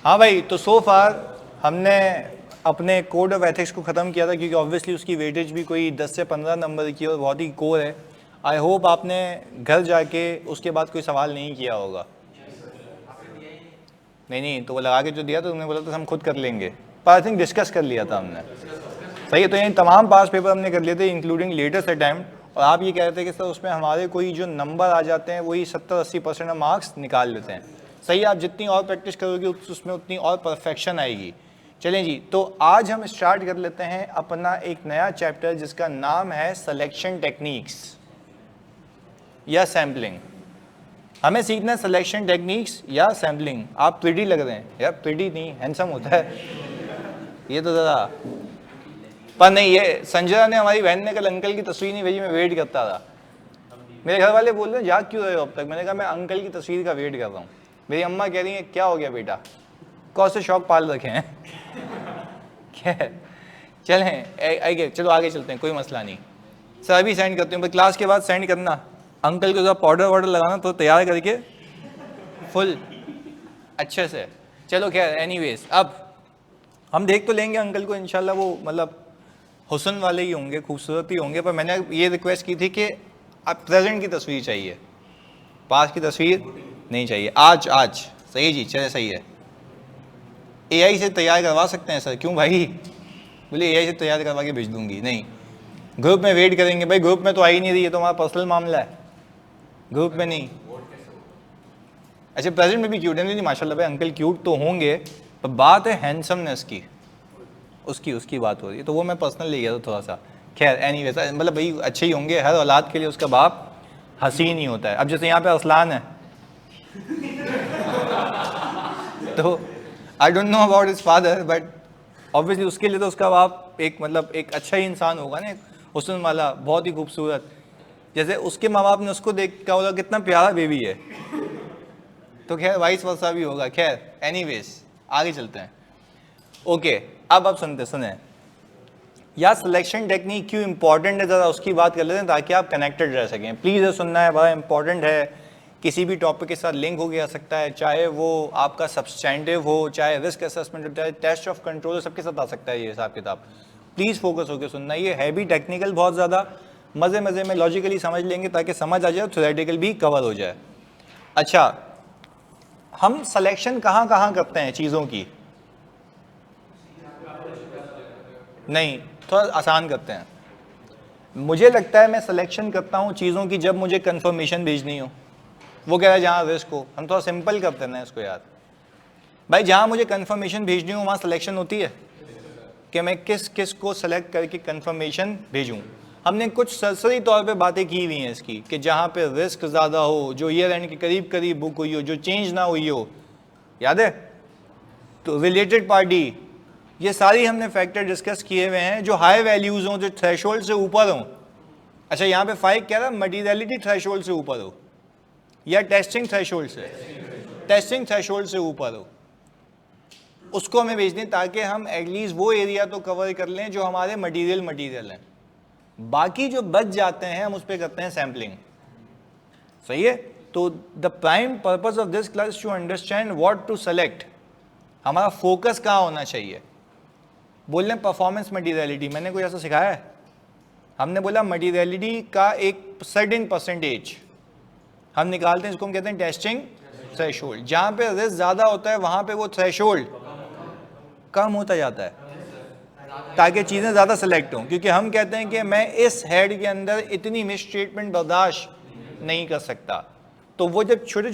हाँ भाई, तो सो फार हमने अपने कोड ऑफ एथिक्स को ख़त्म किया था, क्योंकि ऑब्वियसली उसकी वेटेज भी कोई 10 से 15 नंबर की और बहुत ही कोर है। आई होप आपने घर जाके उसके बाद कोई सवाल नहीं किया होगा। नहीं, तो वो लगा के जो दिया तो तुमने बोला था हम खुद कर लेंगे, पर आई थिंक डिस्कस कर लिया था हमने। सही है, तो ये तमाम पास पेपर हमने कर लिए थे इंक्लूडिंग लेटेस्ट अटैम्प्ट। और आप ये कह रहे थे कि सर उसमें हमारे कोई जो नंबर आ जाते हैं वही 70-80% मार्क्स निकाल लेते हैं। सही है, आप जितनी और प्रैक्टिस करोगे उसमें उतनी और परफेक्शन आएगी। चलें जी, तो आज हम स्टार्ट कर लेते हैं अपना एक नया चैप्टर जिसका नाम है सिलेक्शन टेक्निक्स या सैम्पलिंग। हमें सीखना है सिलेक्शन टेक्निक्स या सैम्पलिंग। आप प्रिटी लग रहे हैं यार, प्रिटी नहीं हैंडसम होता है ये तो ज़रा। पर नहीं, ये संजना ने हमारी बहन ने कल अंकल की तस्वीर नहीं भेजी, मैं वेट करता था। मेरे घर वाले बोल रहे हैं जाग क्यों रहे हो अब तक? मैंने कहा मैं अंकल की तस्वीर का वेट कर रहा हूँ। मेरी अम्मा कह रही है क्या हो गया बेटा, कौन से शौक पाल रखे हैं? खैर चलें, चलो आगे चलते हैं, कोई मसला नहीं। सर अभी सेंड करते हैं, क्लास के बाद सेंड करना। अंकल को पाउडर वाउडर लगाना तो तैयार करके फुल अच्छे से। चलो खैर एनीवेज, अब हम देख तो लेंगे अंकल को इंशाल्लाह, वो मतलब हुस्न वाले ही होंगे, खूबसूरत ही होंगे। पर मैंने ये रिक्वेस्ट की थी कि अब प्रेजेंट की तस्वीर चाहिए, पास की तस्वीर नहीं चाहिए। आज सही जी, चले सही है। एआई से तैयार करवा सकते हैं सर? क्यों भाई? बोले एआई से तैयार करवा के भेज दूंगी। नहीं, ग्रुप में वेट करेंगे। भाई ग्रुप में तो आ ही नहीं रही है, तो हमारा पर्सनल मामला है, ग्रुप में नहीं। अच्छा प्रेजेंट में भी क्यूट है? नहीं माशाल्लाह भाई अंकल क्यूट तो होंगे, पर बात है हैंडसमनेस की, उसकी बात हो रही है, तो वो मैं पर्सनल ले गया था थोड़ा सा। खैर एनीवेज, मतलब भाई अच्छे ही होंगे, हर औलाद के लिए उसका बाप हसीन ही होता है। अब जैसे यहाँ पे असलान है तो I don't know about his father, but obviously उसके लिए तो उसका बाप एक मतलब एक अच्छा ही इंसान होगा ना, हुस्न वाला, बहुत ही खूबसूरत। जैसे उसके माँ बाप ने उसको देख क्या बोला कितना प्यारा बेबी है, तो खैर वाइस वर्सा भी होगा। खैर एनीवेज आगे चलते हैं। ओके, अब आप सुने या सिलेक्शन टेक्निक क्यों इंपॉर्टेंट है, ज़रा उसकी बात कर लेते हैं ताकि आप कनेक्टेड रह सकें। प्लीज़ ये सुनना है, बड़ा इंपॉर्टेंट है, किसी भी टॉपिक के साथ लिंक हो गया सकता है, चाहे वो आपका सब्सटेंटिव हो, चाहे रिस्क असेसमेंट हो, चाहे टेस्ट ऑफ कंट्रोल, सबके साथ आ सकता है ये हिसाब किताब। प्लीज़ फोकस होकर सुनना, ये है भी टेक्निकल बहुत ज़्यादा, मज़े में लॉजिकली समझ लेंगे ताकि समझ आ जाए, थ्योरेटिकल भी कवर हो जाए। अच्छा, हम सिलेक्शन कहाँ करते हैं चीज़ों की? नहीं, थोड़ा आसान करते हैं। मुझे लगता है मैं सिलेक्शन करता हूँ चीज़ों की जब मुझे कंफर्मेशन भेजनी हो। वो कह रहा है जहाँ रिस्क हो, हम थोड़ा सिंपल करते हैं ना इसको यार। भाई जहाँ मुझे कंफर्मेशन भेजनी हो वहाँ सिलेक्शन होती है कि मैं किस को सेलेक्ट करके कंफर्मेशन भेजूँ। हमने कुछ सरसरी तौर पे बातें की हुई हैं इसकी, कि जहाँ पे रिस्क ज़्यादा हो, जो ईयर एंड के करीब बुक हुई हो, जो चेंज ना हुई हो, याद है? तो रिलेटेड पार्टी, ये सारी हमने फैक्टर डिस्कस किए हुए हैं। जो हाई वैल्यूज़ हों, जो थ्रेशोल्ड से ऊपर हों। अच्छा यहाँ पे 5 कह रहा मटीरियलिटी थ्रेशोल्ड से ऊपर हो या टेस्टिंग थ्रेशोल्ड से? टेस्टिंग थ्रेशोल्ड से ऊपर हो, उसको हमें भेज दें ताकि हम एटलीस्ट वो एरिया तो कवर कर लें जो हमारे मटीरियल हैं। बाकी जो बच जाते हैं हम उस पर करते हैं सैम्पलिंग। सही है, तो the prime purpose of this class to understand what to select. हमारा फोकस कहाँ होना चाहिए? बोल रहे परफॉर्मेंस मटीरियलिटी, मैंने कोई ऐसा सिखाया है? हमने बोला मटीरियलिटी का एक सर्टेन परसेंटेज हम निकालते हैं, इसको हम कहते हैं टेस्टिंग थ्रेशोल्ड। जहाँ पे रिस्क ज़्यादा होता है वहाँ पे वो थ्रेशोल्ड कम होता जाता है ताकि चीज़ें ज़्यादा सेलेक्ट हों, क्योंकि हम कहते हैं कि मैं इस हेड के अंदर इतनी मिसट्रीटमेंट बर्दाश्त नहीं कर सकता। तो वो जब छोटे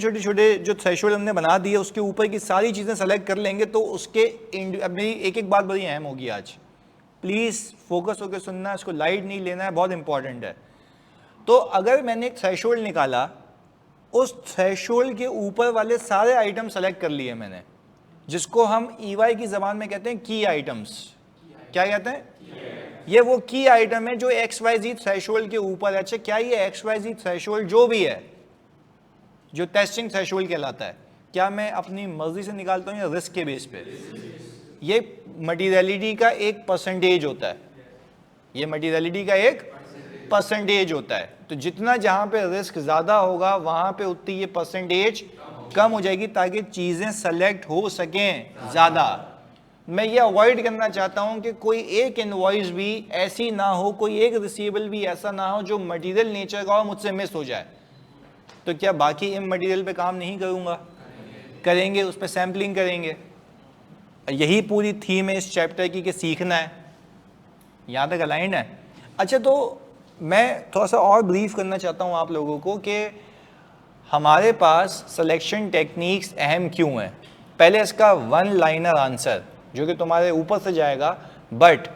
जो थ्रेशोल्ड हमने बना दिए उसके ऊपर की सारी चीज़ें सेलेक्ट कर लेंगे तो उसके अब मेरी एक बात बड़ी अहम होगी आज, प्लीज़ फोकस होकर सुनना, इसको लाइट नहीं लेना है, बहुत इंपॉर्टेंट है। तो अगर मैंने एक थ्रेशोल्ड निकाला, उस थ्रेशोल्ड के ऊपर वाले सारे आइटम सेलेक्ट कर लिए मैंने, जिसको हम ईवाई की ज़बान में कहते हैं की आइटम्स। क्या कहते हैं? ये वो की आइटम है जो XYZ थ्रेशोल्ड के ऊपर है। अच्छा क्या ये XYZ थ्रेशोल्ड जो भी है, जो टेस्टिंग थ्रेशोल्ड कहलाता है, क्या मैं अपनी मर्जी से निकालता हूँ या रिस्क के बेस पे? ये मटीरियलिटी का एक परसेंटेज होता है, ये मटीरियलिटी का एक परसेंटेज होता है। तो जितना जहाँ पे रिस्क ज़्यादा होगा वहाँ पे उतनी ये परसेंटेज कम हो जाएगी ताकि चीज़ें सेलेक्ट हो सकें ज़्यादा। मैं ये अवॉइड करना चाहता हूं कि कोई एक इनवॉइस भी ऐसी ना हो, कोई एक रिसीवेबल भी ऐसा ना हो जो मटेरियल नेचर का हो, मुझसे मिस हो जाए। तो क्या बाकी इमटेरियल पे काम नहीं करूंगा? करेंगे, उस पर सैम्पलिंग करेंगे। यही पूरी थीम है इस चैप्टर की कि सीखना है। यहाँ तक अलाइंड है? अच्छा, तो मैं थोड़ा सा और ब्रीफ करना चाहता हूँ आप लोगों को कि हमारे पास सिलेक्शन टेक्निक्स अहम क्यों हैं। पहले इसका वन लाइनर आंसर जो कि तुम्हारे ऊपर से जाएगा, बट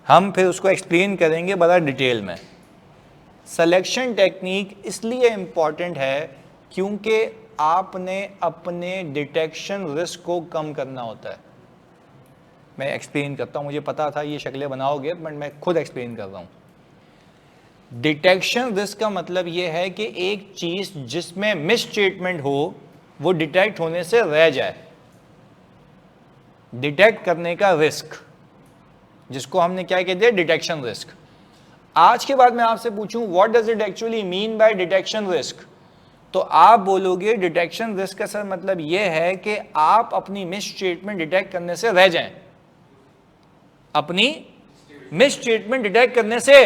हम फिर उसको एक्सप्लेन करेंगे बड़ा डिटेल में। सिलेक्शन टेक्निक इसलिए इम्पॉर्टेंट है क्योंकि आपने अपने डिटेक्शन रिस्क को कम करना होता है। मैं एक्सप्लेन करता हूँ, मुझे पता था ये शक्लें बनाओगे, बट मैं खुद एक्सप्लेन कर रहा हूँ। डिटेक्शन रिस्क का मतलब ये है कि एक चीज़ जिसमें मिस स्टेटमेंट हो वो डिटेक्ट होने से रह जाए। डिटेक्ट करने का रिस्क, जिसको हमने क्या कह दिया, डिटेक्शन रिस्क। आज के बाद मैं आपसे पूछूं what does it actually mean by detection risk, तो आप बोलोगे डिटेक्शन रिस्क का सर मतलब यह है कि आप अपनी मिस स्टेटमेंट डिटेक्ट करने से रह जाएं। अपनी मिस स्टेटमेंट डिटेक्ट करने से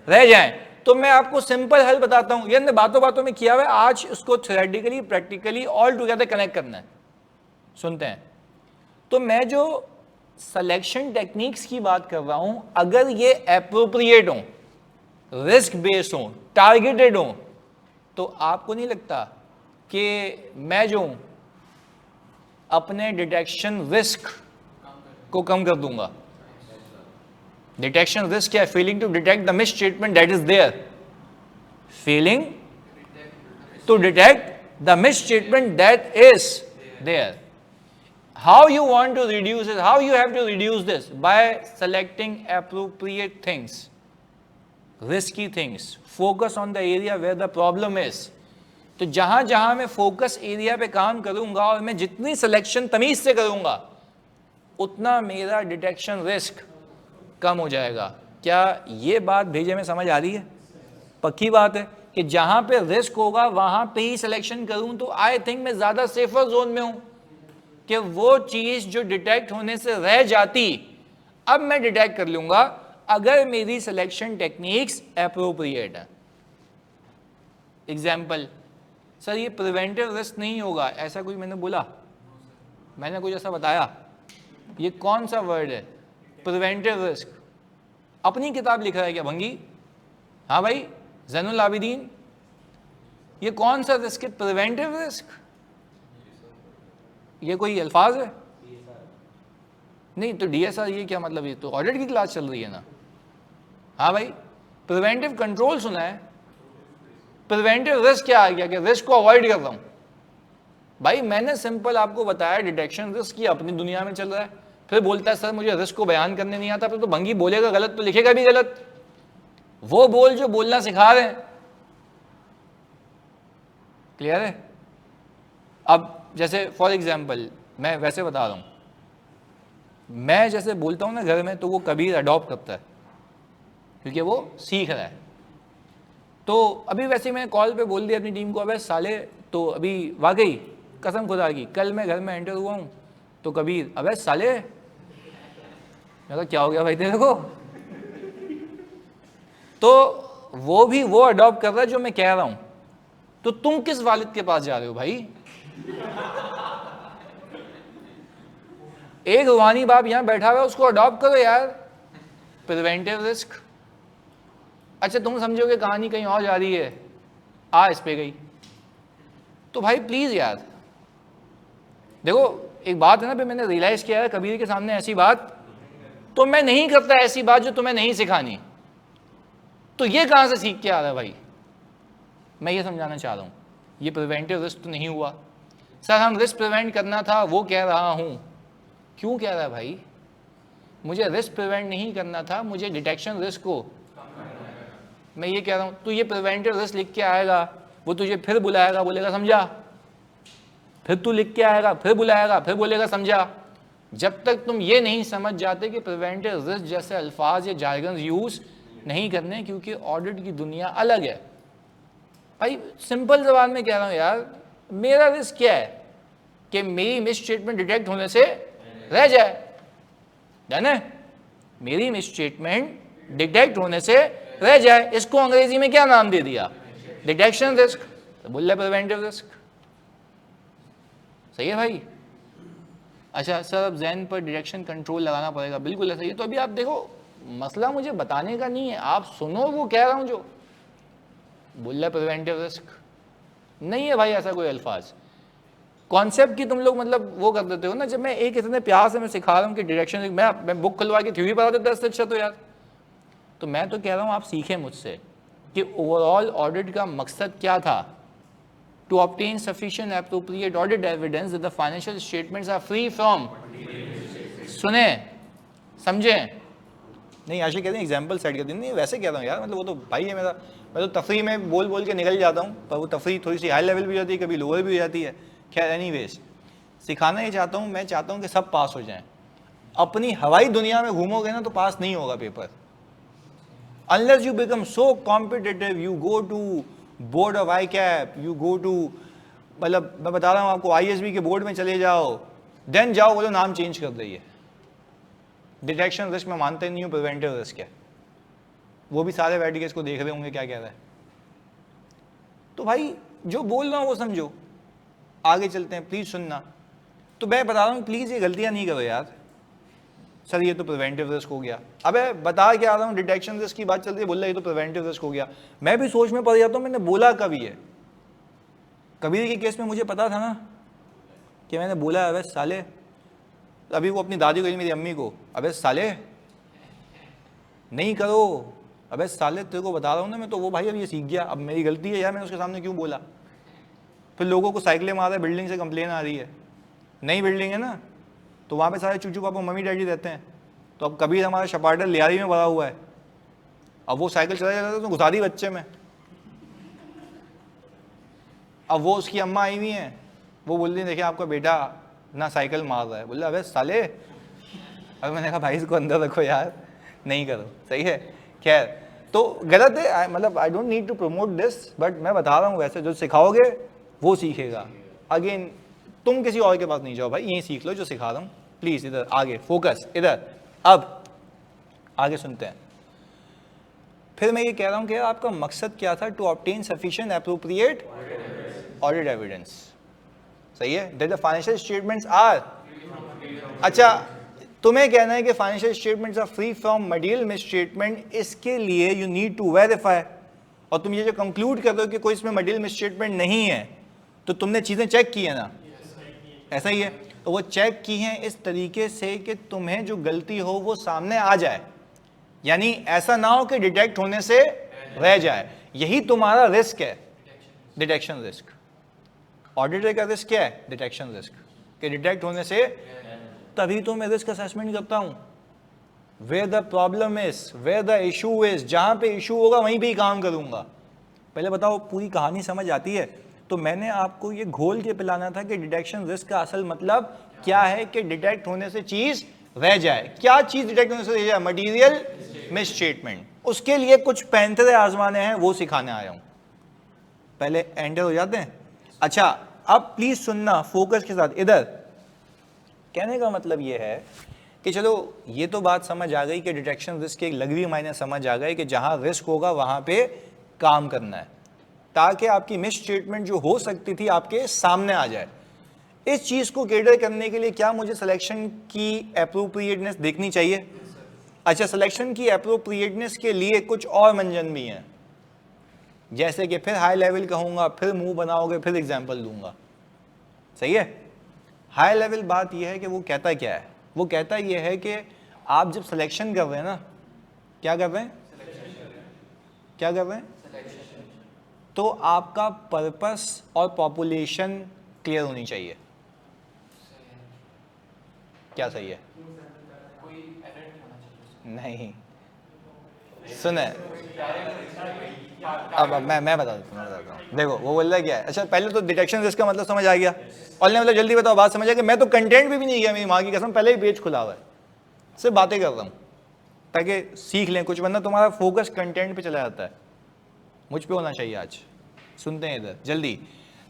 रह जाएं। तो मैं आपको सिंपल हल बताता हूं, ये बातों बातों में किया हुआ है, आज उसको theoretically practically all together connect करना है। सुनते हैं। तो मैं जो सिलेक्शन टेक्निक्स की बात कर रहा हूं, अगर ये एप्रोप्रिएट हो, रिस्क बेस्ड हो, टारगेटेड हो, तो आपको नहीं लगता कि मैं जो अपने डिटेक्शन रिस्क को कम कर दूंगा। डिटेक्शन रिस्क क्या है? Failing to detect the misstatement that is there. Failing to detect the misstatement that is there. How you want to reduce it? How you have to reduce this? By selecting appropriate things, risky things. Focus on the area where the problem is. तो जहां जहां मैं focus area पे काम करूंगा और मैं जितनी सिलेक्शन तमीज से करूंगा उतना मेरा डिटेक्शन रिस्क कम हो जाएगा। क्या ये बात भेजे में समझ आ रही है? पक्की बात है कि जहां पे रिस्क होगा वहां पे ही सिलेक्शन करूं तो आई थिंक मैं ज्यादा सेफर जोन में हूं कि वो चीज जो डिटेक्ट होने से रह जाती अब मैं डिटेक्ट कर लूंगा अगर मेरी सिलेक्शन टेक्निक्स एप्रोप्रिएट है। एग्जाम्पल, सर ये प्रिवेंटिव रिस्क नहीं होगा, ऐसा कोई मैंने बोला? मैंने कुछ ऐसा बताया? ये कौन सा वर्ड है प्रिवेंटिव रिस्क? अपनी किताब लिखा है क्या भंगी? हाँ भाई ज़ैनुल आबिदीन, ये कौन सा रिस्क है प्रिवेंटिव रिस्क? ये कोई अल्फाज है? नहीं तो डीएसआर ये क्या मतलब? ये तो ऑडिट की क्लास चल रही है ना। हाँ भाई, प्रिवेंटिव कंट्रोल सुना है, प्रिवेंटिव रिस्क क्या आ गया कि रिस्क को अवॉइड कर रहा हूं। भाई मैंने सिंपल आपको बताया डिटेक्शन रिस्क की अपनी दुनिया में चल रहा है, फिर बोलता है सर मुझे रिस्क को बयान करने नहीं आता। फिर तो भंगी बोलेगा गलत तो लिखेगा भी गलत। वो बोल जो बोलना सिखा रहे हैं। क्लियर है? अब जैसे फॉर एग्जाम्पल मैं वैसे बता रहा हूँ, मैं जैसे बोलता हूँ ना घर में, तो वो कबीर अडॉप्ट करता है क्योंकि वो सीख रहा है। तो अभी वैसे मैंने कॉल पे बोल दिया अपनी टीम को, अबे साले, तो अभी वाकई कसम खुदा की कल मैं घर में एंटर हुआ हूँ तो कबीर, अबे साले, मैं कहा क्या हो गया भाई तेरे को? तो वो भी वो अडॉप्ट कर रहा है जो मैं कह रहा हूँ। तो तुम किस वालिद के पास जा रहे हो भाई? एक रूहानी बाप यहां बैठा हुआ है, उसको अडॉप्ट करो यार। Preventive risk. अच्छा तुम समझोगे कहानी कहीं और जा रही है, इस पे गई। तो भाई प्लीज यार देखो, एक बात है ना, मैंने रियलाइज किया है कबीर के सामने ऐसी बात तो मैं नहीं करता, ऐसी बात जो तुम्हें नहीं सिखानी। तो ये कहां से सीख के आ रहा है भाई? मैं ये समझाना चाह रहा हूं, ये प्रिवेंटिव रिस्क तो नहीं हुआ। सर हम रिस्क प्रिवेंट करना था, वो कह रहा हूं। क्यों कह रहा है भाई? मुझे रिस्क प्रिवेंट नहीं करना था, मुझे डिटेक्शन रिस्क को, मैं ये कह रहा हूं। तो ये प्रिवेंटिव रिस्क लिख के आएगा, वो तुझे फिर बुलाएगा, बोलेगा समझा, फिर तू लिख के आएगा, फिर बुलाएगा, फिर बोलेगा समझा। जब तक तुम ये नहीं समझ जाते कि प्रिवेंटिव रिस्क जैसे अल्फाज या जार्गन यूज नहीं करने, क्योंकि ऑडिट की दुनिया अलग है। भाई सिंपल जबान में कह रहा हूं यार, मेरा रिस्क क्या है कि मेरी मिस स्टेटमेंट डिटेक्ट होने से रह जाए, जाने मेरी मिस स्टेटमेंट डिटेक्ट होने से रह जाए। इसको अंग्रेजी में क्या नाम दे दिया? डिटेक्शन रिस्क, तो बोल रहे प्रिवेंटिव रिस्क। सही है भाई? अच्छा सर, अब जैन पर डिटेक्शन कंट्रोल लगाना पड़ेगा, बिल्कुल ऐसा ही है। तो अभी आप देखो, मसला मुझे बताने का नहीं है, आप सुनो वो कह रहा हूं जो बोल रहा प्रिवेंटिव रिस्क। नहीं है भाई ऐसा कोई अल्फाज, कॉन्सेप्ट की तुम लोग मतलब वो कर देते हो ना। जब मैं एक इतने प्यार से मैं सिखा रहा हूँ कि डिरेक्शन, मैं बुक खुलवा के थ्योरी पढ़ा देता अच्छा तो यार। तो मैं तो कह रहा हूँ आप सीखें मुझसे कि ओवरऑल ऑडिट का मकसद क्या था? To obtain sufficient appropriate audit evidence that the financial statements are free from, सुने समझे? नहीं आशिक कहते हैं एग्जाम्पल सेट कर दी, नहीं वैसे कह रहा हूँ यार, मतलब वो तो भाई है मेरा, मैं तो तफरी में बोल बोल के निकल जाता हूँ, पर वो तफरी थोड़ी सी हाई लेवल भी हो जाती है, कभी लोअर भी हो जाती है। खैर एनीवेज, सिखाना ही चाहता हूँ, मैं चाहता हूँ कि सब पास हो जाएं। अपनी हवाई दुनिया में घूमोगे ना तो पास नहीं होगा paper, unless you become so competitive, you go to board of ICAP, you go to, मतलब मैं बता रहा हूँ आपको ISB के बोर्ड में चले जाओ, देन जाओ बोलो नाम चेंज कर दइए। डिटेक्शन रिस्क में मानते नहीं हूँ, प्रिवेंटिव रिस्क है। वो भी सारे बैठ के इसको देख रहे होंगे क्या कह रहा है। तो भाई जो बोल रहा हूँ वो समझो, आगे चलते हैं, प्लीज सुनना। तो मैं बता रहा हूँ प्लीज ये गलतियां नहीं करो यार। सर ये तो प्रिवेंटिव रिस्क हो गया, अबे बता के आ रहा हूँ डिटेक्शन रिस्क की बात चल रही है, बोल रहा है ये तो प्रिवेंटिव रिस्क हो गया। मैं भी सोच में पड़ जाता हूँ, मैंने बोला कभी है, कबीर के केस में मुझे पता था ना कि मैंने बोला अबे साले, अभी वो अपनी दादी को, मेरी अम्मी को, अबे साले नहीं करो, अबे साले तेरे को बता रहा हूँ ना मैं, तो वो भाई अब ये सीख गया, अब मेरी गलती है यार, मैंने उसके सामने क्यों बोला। फिर लोगों को साइकिलें मार रहा है, बिल्डिंग से कंप्लेन आ रही है, नई बिल्डिंग है ना, तो वहाँ पे सारे चूचू पापा मम्मी डैडी रहते हैं। तो अब कभी हमारा शपाटर लियारी में भरा हुआ है, अब वो साइकिल चला जाता है तो घुसा दी बच्चे में। अब वो उसकी अम्मा आई हुई हैं, वो बोल रही देखिए आपका बेटा ना साइकिल मार रहा है, बोल रहा अबे साले। अब मैंने कहा भाई इसको अंदर रखो यार, नहीं करो, सही है। खैर तो गलत है, मतलब I don't need to promote this, but मैं बता रहा हूँ वैसे जो सिखाओगे वो सीखेगा। अगेन तुम किसी और के पास नहीं जाओ भाई, यही सीख लो जो सिखा रहा हूँ, प्लीज इधर आगे फोकस, इधर। अब आगे सुनते हैं। फिर मैं ये कह रहा हूँ कि आपका मकसद क्या था? To obtain sufficient appropriate audit evidence, सही है, that the financial statements are. अच्छा तुम्हें कहना है कि financial statements are free from material misstatement, इसके लिए यू नीड टू वेरीफाई। और तुम ये जो कंक्लूड कर रहे हो कि कोई इसमें मटेरियल मिसस्टेटमेंट नहीं है, तो तुमने चीजें चेक की है ना? ऐसा ही है। तो वो चेक की हैं इस तरीके से कि तुम्हें जो गलती हो वो सामने आ जाए, यानी ऐसा ना हो कि डिटेक्ट होने से रह जाए। यही तुम्हारा रिस्क है, डिटेक्शन रिस्क। ऑडिटर का रिस्क क्या है? डिटेक्शन रिस्क, कि डिटेक्ट होने से। तभी तो मैं रिस्क असेसमेंट करता हूं, where the problem is, where the issue is, जहां पे इशू होगा वहीं पे ही काम करूंगा। पहले बताओ पूरी कहानी समझ आती है? तो मैंने आपको ये घोल के पिलाना था कि डिटेक्शन रिस्क का असल मतलब क्या है, कि डिटेक्ट होने से चीज रह जाए। क्या चीज डिटेक्ट होने से रह जाए? Material misstatement. उसके लिए कुछ पैंतरे आजमाने हैं, वो सिखाने आया हूं। पहले एंटर हो जाते हैं। अच्छा अब प्लीज सुनना फोकस के साथ इधर। कहने का मतलब ये है कि चलो ये तो बात समझ आ गई कि डिटेक्शन रिस्क के लघवी मायने समझ आ गए कि जहां रिस्क होगा वहां पे काम करना है, ताकि आपकी मिस स्टेटमेंट जो हो सकती थी आपके सामने आ जाए। इस चीज को कैटर करने के लिए क्या मुझे सिलेक्शन की एप्रोप्रिएटनेस देखनी चाहिए? अच्छा सिलेक्शन की एप्रोप्रिएटनेस के लिए कुछ और मंजन भी हैं, जैसे कि फिर हाई लेवल कहूंगा, फिर मुंह बनाओगे, फिर एग्जाम्पल दूंगा, सही है। हाई लेवल बात यह है कि वो कहता क्या है? वो कहता यह है कि आप जब सिलेक्शन कर रहे हैं ना, क्या कर रहे हैं? क्या कर रहे हैं? तो आपका पर्पस और पॉपुलेशन क्लियर होनी चाहिए। क्या सही है? नहीं सुने, अब मैं बता देता हूँ। देखो वो बोल रहा है क्या है। अच्छा पहले तो डिटेक्शन रिस्क का मतलब समझ आ गया, और मतलब जल्दी बताओ बात समझ आ गई। मैं तो कंटेंट भी नहीं गया, मेरी माँ की कसम, पहले ही पेज खुला हुआ है, सिर्फ बातें कर रहा हूँ ताकि सीख लें कुछ, वरना तुम्हारा फोकस कंटेंट पे चला जाता है। मुझ पे होना चाहिए आज। सुनते हैं इधर जल्दी।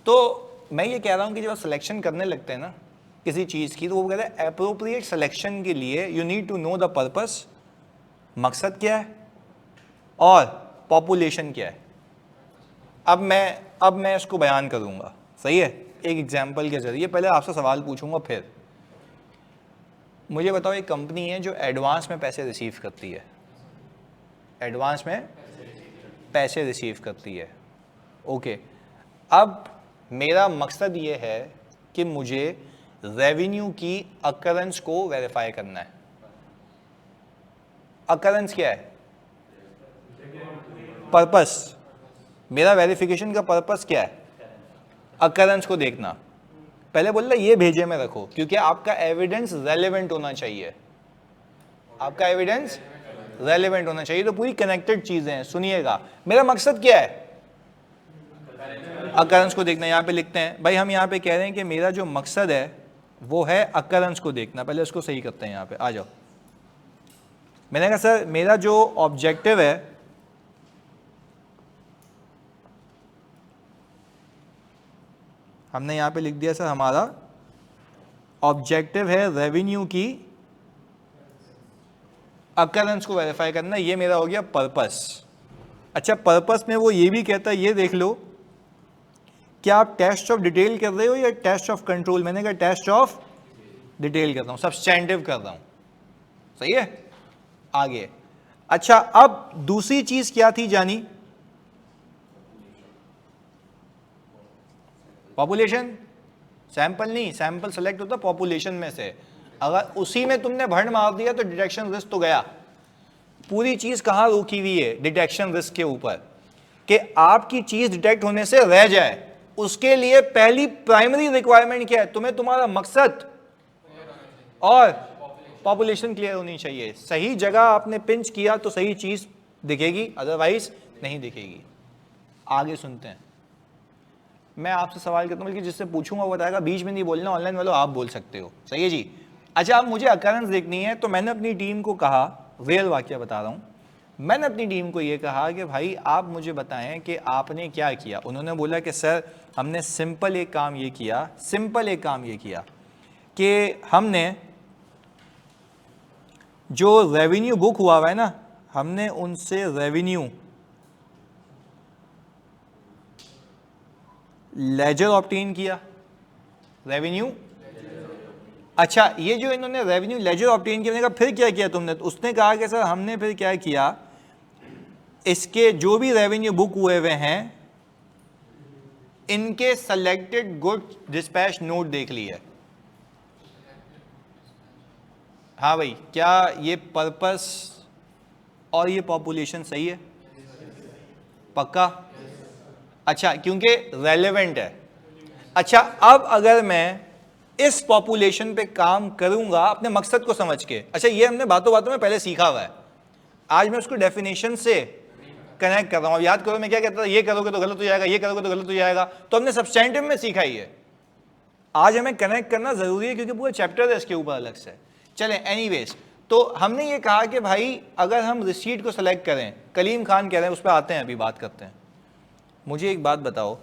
तो मैं ये कह रहा हूँ कि जब आप सिलेक्शन करने लगते हैं ना किसी चीज़ की, तो वो कहते हैं अप्रोप्रिएट सिलेक्शन के लिए you need to know the purpose, मकसद क्या है और पॉपुलेशन क्या है। अब मैं इसको बयान करूँगा, सही है, एक एग्जाम्पल के ज़रिए। पहले आपसे सवाल पूछूंगा, फिर मुझे बताओ, एक कंपनी है जो एडवांस में पैसे रिसीव करती है, एडवांस में पैसे रिसीव करती है, ओके। अब मेरा मकसद ये है कि मुझे रेवेन्यू की अकरेंस को वेरीफाई करना है। अकरेंस क्या है? पर्पस। मेरा वेरिफिकेशन का पर्पस क्या है? अकरेंस को देखना। पहले बोल रहा ये भेजे में रखो, क्योंकि आपका एविडेंस रेलेवेंट होना चाहिए, आपका एविडेंस रेलेवेंट होना चाहिए। तो पूरी कनेक्टेड चीजें हैं, सुनिएगा। मेरा मकसद क्या है? अकरेंस को देखना। यहाँ पे लिखते हैं भाई, हम यहाँ पे कह रहे हैं कि मेरा जो मकसद है वो है अकरेंस को देखना। पहले इसको सही करते हैं, यहाँ पे आ जाओ। मैंने कहा सर मेरा जो ऑब्जेक्टिव है, हमने यहाँ पे लिख दिया सर हमारा ऑब्जेक्टिव है रेवेन्यू की अकरेंस को वेरीफाई करना, ये मेरा हो गया पर्पस। अच्छा, पर्पस में वो ये भी कहता है, ये देख लो, क्या आप टेस्ट ऑफ डिटेल कर रहे हो या टेस्ट ऑफ कंट्रोल? मैंने कहा टेस्ट ऑफ डिटेल कर रहा हूं, सब्सटेंटिव कर रहा हूं, सही है। आगे, अच्छा अब दूसरी चीज क्या थी जानी? पॉपुलेशन। सैंपल नहीं, सैंपल सेलेक्ट होता पॉपुलेशन में से। अगर उसी में तुमने भंड मार दिया तो डिटेक्शन रिस्क तो गया। पूरी चीज कहां रुकी हुई है? डिटेक्शन रिस्क के ऊपर, कि आपकी चीज डिटेक्ट होने से रह जाए। उसके लिए पहली प्राइमरी रिक्वायरमेंट क्या है? तुम्हें तुम्हारा मकसद और पॉपुलेशन क्लियर होनी चाहिए। सही जगह आपने पिंच किया तो सही चीज दिखेगी, अदरवाइज नहीं दिखेगी। आगे सुनते हैं। मैं आपसे सवाल करता हूं, बल्कि जिससे पूछूंगा वो बताएगा, बीच में नहीं बोलना। ऑनलाइन वालों आप बोल सकते हो, सही है जी। अच्छा, अब मुझे अकरेंस देखनी है, तो मैंने अपनी टीम को कहा, रियल वाकया बता रहा हूं, मैंने अपनी टीम को ये कहा कि भाई आप मुझे बताएं कि आपने क्या किया। उन्होंने बोला कि सर हमने सिंपल एक काम ये किया कि हमने जो रेवेन्यू बुक हुआ है ना, हमने उनसे रेवेन्यू लेजर ऑब्टेन किया। रेवेन्यू, अच्छा, ये जो इन्होंने रेवेन्यू लेजर ऑब्टेन किया, मैंने कहा फिर क्या किया तुमने? तो उसने कहा कि सर हमने फिर क्या किया, इसके जो भी रेवेन्यू बुक हुए हुए हैं इनके सेलेक्टेड गुड डिस्पैच नोट देख लिए। हाँ भाई, क्या ये पर्पस और ये पॉपुलेशन सही है? पक्का? अच्छा, क्योंकि रेलेवेंट है। अच्छा, अब अगर मैं इस पॉपुलेशन पे काम करूंगा अपने मकसद को समझ के, अच्छा ये हमने बातों बातों में पहले सीखा हुआ है, आज मैं उसको डेफिनेशन से कनेक्ट कर रहा हूं। याद करो मैं क्या कहता था, ये करोगे तो गलत हो जाएगा, ये करोगे तो गलत हो जाएगा, तो हमने सब्सटेंटिव में सीखा ही है। आज हमें कनेक्ट करना जरूरी है क्योंकि पूरा चैप्टर है इसके ऊपर अलग से। चलें, एनीवेज, तो हमने ये कहा कि भाई अगर हम रिसीट को सेलेक्ट करें, कलीम खान कह रहे हैं, उस पर आते हैं, अभी बात करते हैं। मुझे एक बात बताओ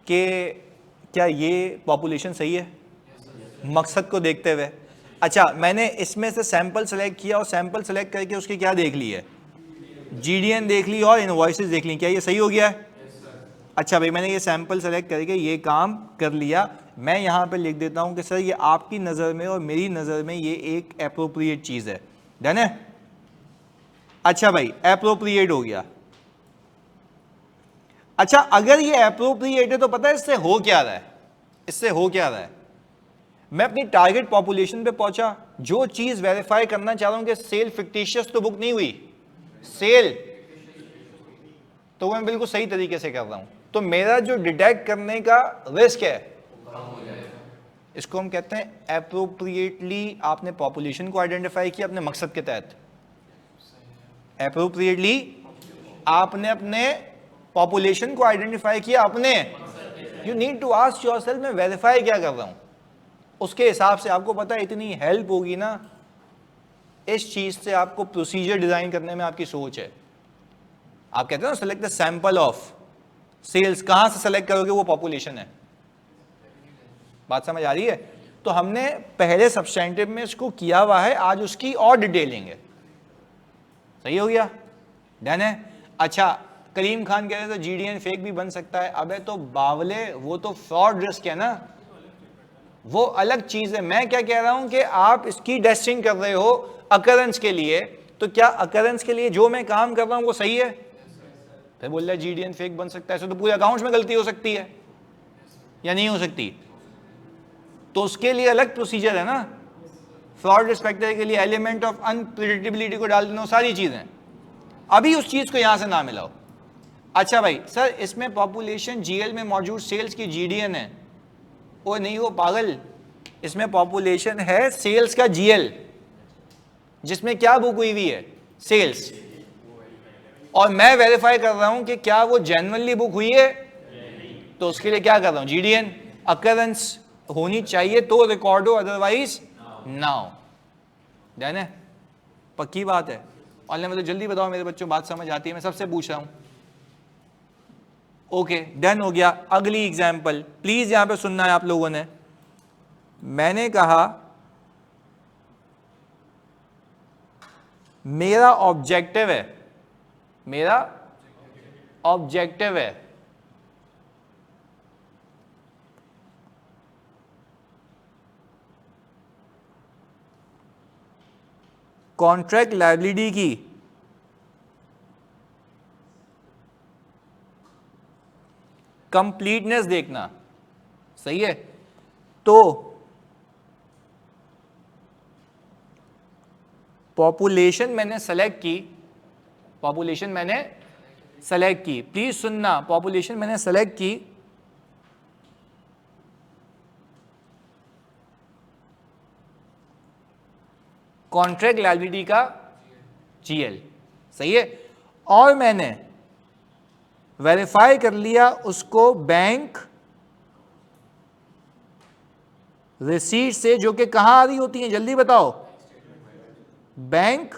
कि क्या ये पॉपुलेशन सही है मकसद को देखते हुए? अच्छा, मैंने इसमें से सैंपल सेलेक्ट किया और सैंपल सेलेक्ट करके उसकी क्या देख ली है? जीडीएन देख ली और इनवॉइसेस देख ली। क्या ये सही हो गया है? अच्छा भाई, मैंने ये सैंपल सेलेक्ट करके ये काम कर लिया। मैं यहाँ पे लिख देता हूँ कि सर ये आपकी नज़र में और मेरी नज़र में ये एक एप्रोप्रिएट चीज़ है। डन है? अच्छा भाई, एप्रोप्रिएट हो गया। अच्छा, अगर ये एप्रोप्रिएट है तो पता है इससे हो क्या रहा है? इससे हो क्या रहा है? मैं अपनी टारगेट पॉपुलेशन पे पहुंचा, जो चीज वेरीफाई करना चाह रहा हूं कि सेल फिक्टिशियस तो बुक नहीं हुई, सेल तो मैं बिल्कुल सही तरीके से कर रहा हूं, तो मेरा जो डिटेक्ट करने का रिस्क है इसको हम कहते हैं एप्रोप्रिएटली आपने पॉपुलेशन को आइडेंटिफाई किया अपने मकसद के तहत। एप्रोप्रिएटली आपने अपने पॉपुलेशन को आइडेंटिफाई किया अपने। You need to ask yourself मैं वेरीफाई क्या कर रहा हूं, उसके हिसाब से आपको पता है इतनी हेल्प होगी ना इस चीज से, आपको प्रोसीजर डिजाइन करने में आपकी सोच है। आप कहते हैं ना select the sample of sales, कहां से सेलेक्ट करोगे? वो पॉपुलेशन है। बात समझ आ रही है? तो हमने पहले सब्सटेंटिव में इसको किया हुआ है, आज उसकी और डिटेलिंग है। सही हो गया? डन है? अच्छा, करीम खान कह रहे थे GDN फेक भी बन सकता है। अबे तो बावले, वो तो फ्रॉड रिस्क है ना, वो अलग चीज है। मैं क्या कह रहा हूं कि आप इसकी टेस्टिंग कर रहे हो अकरेंस के लिए, तो क्या अकरेंस के लिए जो मैं काम कर रहा हूं वो सही है? फिर बोल रहा है GDN फेक बन सकता है, ऐसे तो पूरे अकाउंट्स में गलती हो सकती है या नहीं हो सकती? तो उसके लिए अलग प्रोसीजर है ना। फ्रॉड रिस्पेक्टर के लिए एलिमेंट ऑफ अनप्रेडिक्टेबिलिटी को डाल देना, सारी चीजें। अभी उस चीज को यहां से ना मिलाओ। अच्छा भाई सर, इसमें पॉपुलेशन GL में मौजूद सेल्स की GDN है। वो नहीं, वो पागल, इसमें पॉपुलेशन है सेल्स का GL, जिसमें क्या बुक हुई हुई है? सेल्स। और मैं वेरीफाई कर रहा हूं कि क्या वो जेन्युइनली बुक हुई है, तो उसके लिए क्या कर रहा हूं? GDN अकरेंस होनी चाहिए तो रिकॉर्ड हो, अदरवाइज नाउ। डन है? पक्की बात है? ऑनलाइन मतलब जल्दी बताओ मेरे बच्चों, बात समझ आती है? मैं सबसे पूछ रहा हूं। ओके, डन हो गया। अगली एग्जाम्पल प्लीज यहां पे सुनना है आप लोगों ने। मैंने कहा मेरा ऑब्जेक्टिव है, मेरा ऑब्जेक्टिव है कॉन्ट्रैक्ट लायबिलिटी की कंप्लीटनेस देखना। सही है? तो पॉपुलेशन मैंने सेलेक्ट की, पॉपुलेशन मैंने सेलेक्ट की, प्लीज सुनना, पॉपुलेशन मैंने सेलेक्ट की, कॉन्ट्रैक्ट लायबिलिटी का GL। सही है? और मैंने वेरीफाई कर लिया उसको बैंक रिसीट से, जो कि कहां आ रही होती है, जल्दी बताओ? बैंक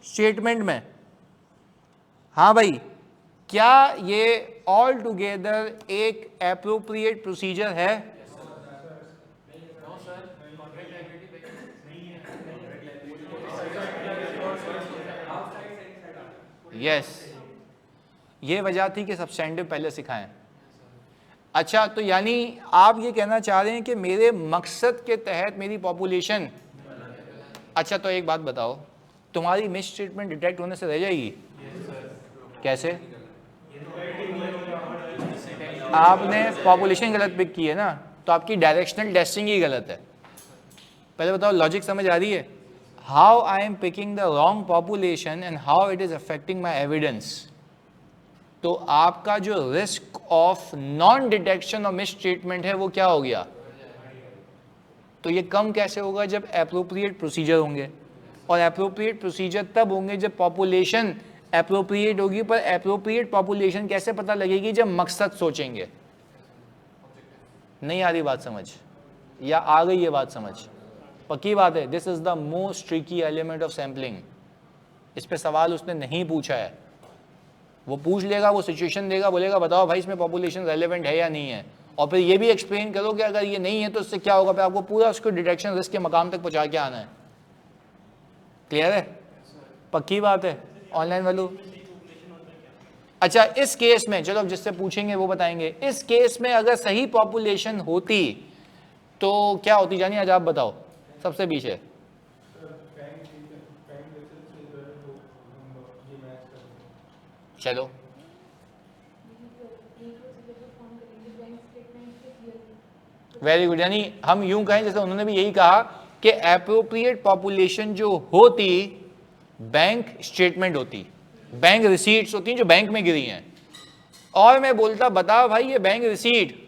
स्टेटमेंट में। हाँ भाई, क्या ये ऑल टुगेदर एक एप्रोप्रिएट प्रोसीजर है? यस, ये वजह थी कि सब्सटेंटिव पहले सिखाएं। अच्छा, तो यानी आप ये कहना चाह रहे हैं कि मेरे मकसद के तहत मेरी पॉपुलेशन, अच्छा तो एक बात बताओ, तुम्हारी मिस स्टेटमेंट डिटेक्ट होने से रह जाएगी? कैसे? आपने पॉपुलेशन गलत पिक की है ना, तो आपकी डायरेक्शनल टेस्टिंग ही गलत है। पहले बताओ, लॉजिक समझ आ रही है? How I am picking the wrong population and how it is affecting my evidence. तो आपका जो रिस्क ऑफ नॉन डिटेक्शन और मिस स्टेटमेंट है वो क्या हो गया? तो ये कम कैसे होगा? जब एप्रोप्रिएट प्रोसीजर होंगे, और एप्रोप्रिएट प्रोसीजर तब होंगे जब पॉपुलेशन एप्रोप्रिएट होगी। पर एप्रोप्रिएट पॉपुलेशन कैसे पता लगेगी? जब मकसद सोचेंगे। नहीं आ रही बात समझ, या आ गई ये बात समझ? पक्की बात है? This is the most tricky element of sampling. इस पे सवाल उसने नहीं पूछा है, वो पूछ लेगा, वो सिचुएशन देगा, बोलेगा बताओ भाई इसमें पॉपुलेशन रेलेवेंट है या नहीं है, और फिर ये भी एक्सप्लेन करो कि अगर ये नहीं है तो इससे क्या होगा। फिर आपको पूरा उसको डिटेक्शन रिस्क के मकाम तक पहुंचा के आना है। क्लियर है? पक्की बात है ऑनलाइन वालों? अच्छा, इस केस में चलो, अब जिससे पूछेंगे वो बताएंगे। इस केस में अगर सही पॉपुलेशन होती तो क्या होती? जानिए आज आप बताओ सबसे पीछे। चलो, वेरी गुड। यानी हम यूं कहें, जैसे उन्होंने भी यही कहा कि एप्रोप्रिएट पॉपुलेशन जो होती बैंक स्टेटमेंट होती, बैंक रिसीट्स होती हैं जो बैंक में गिरी हैं। और मैं बोलता बताओ भाई ये बैंक रिसीट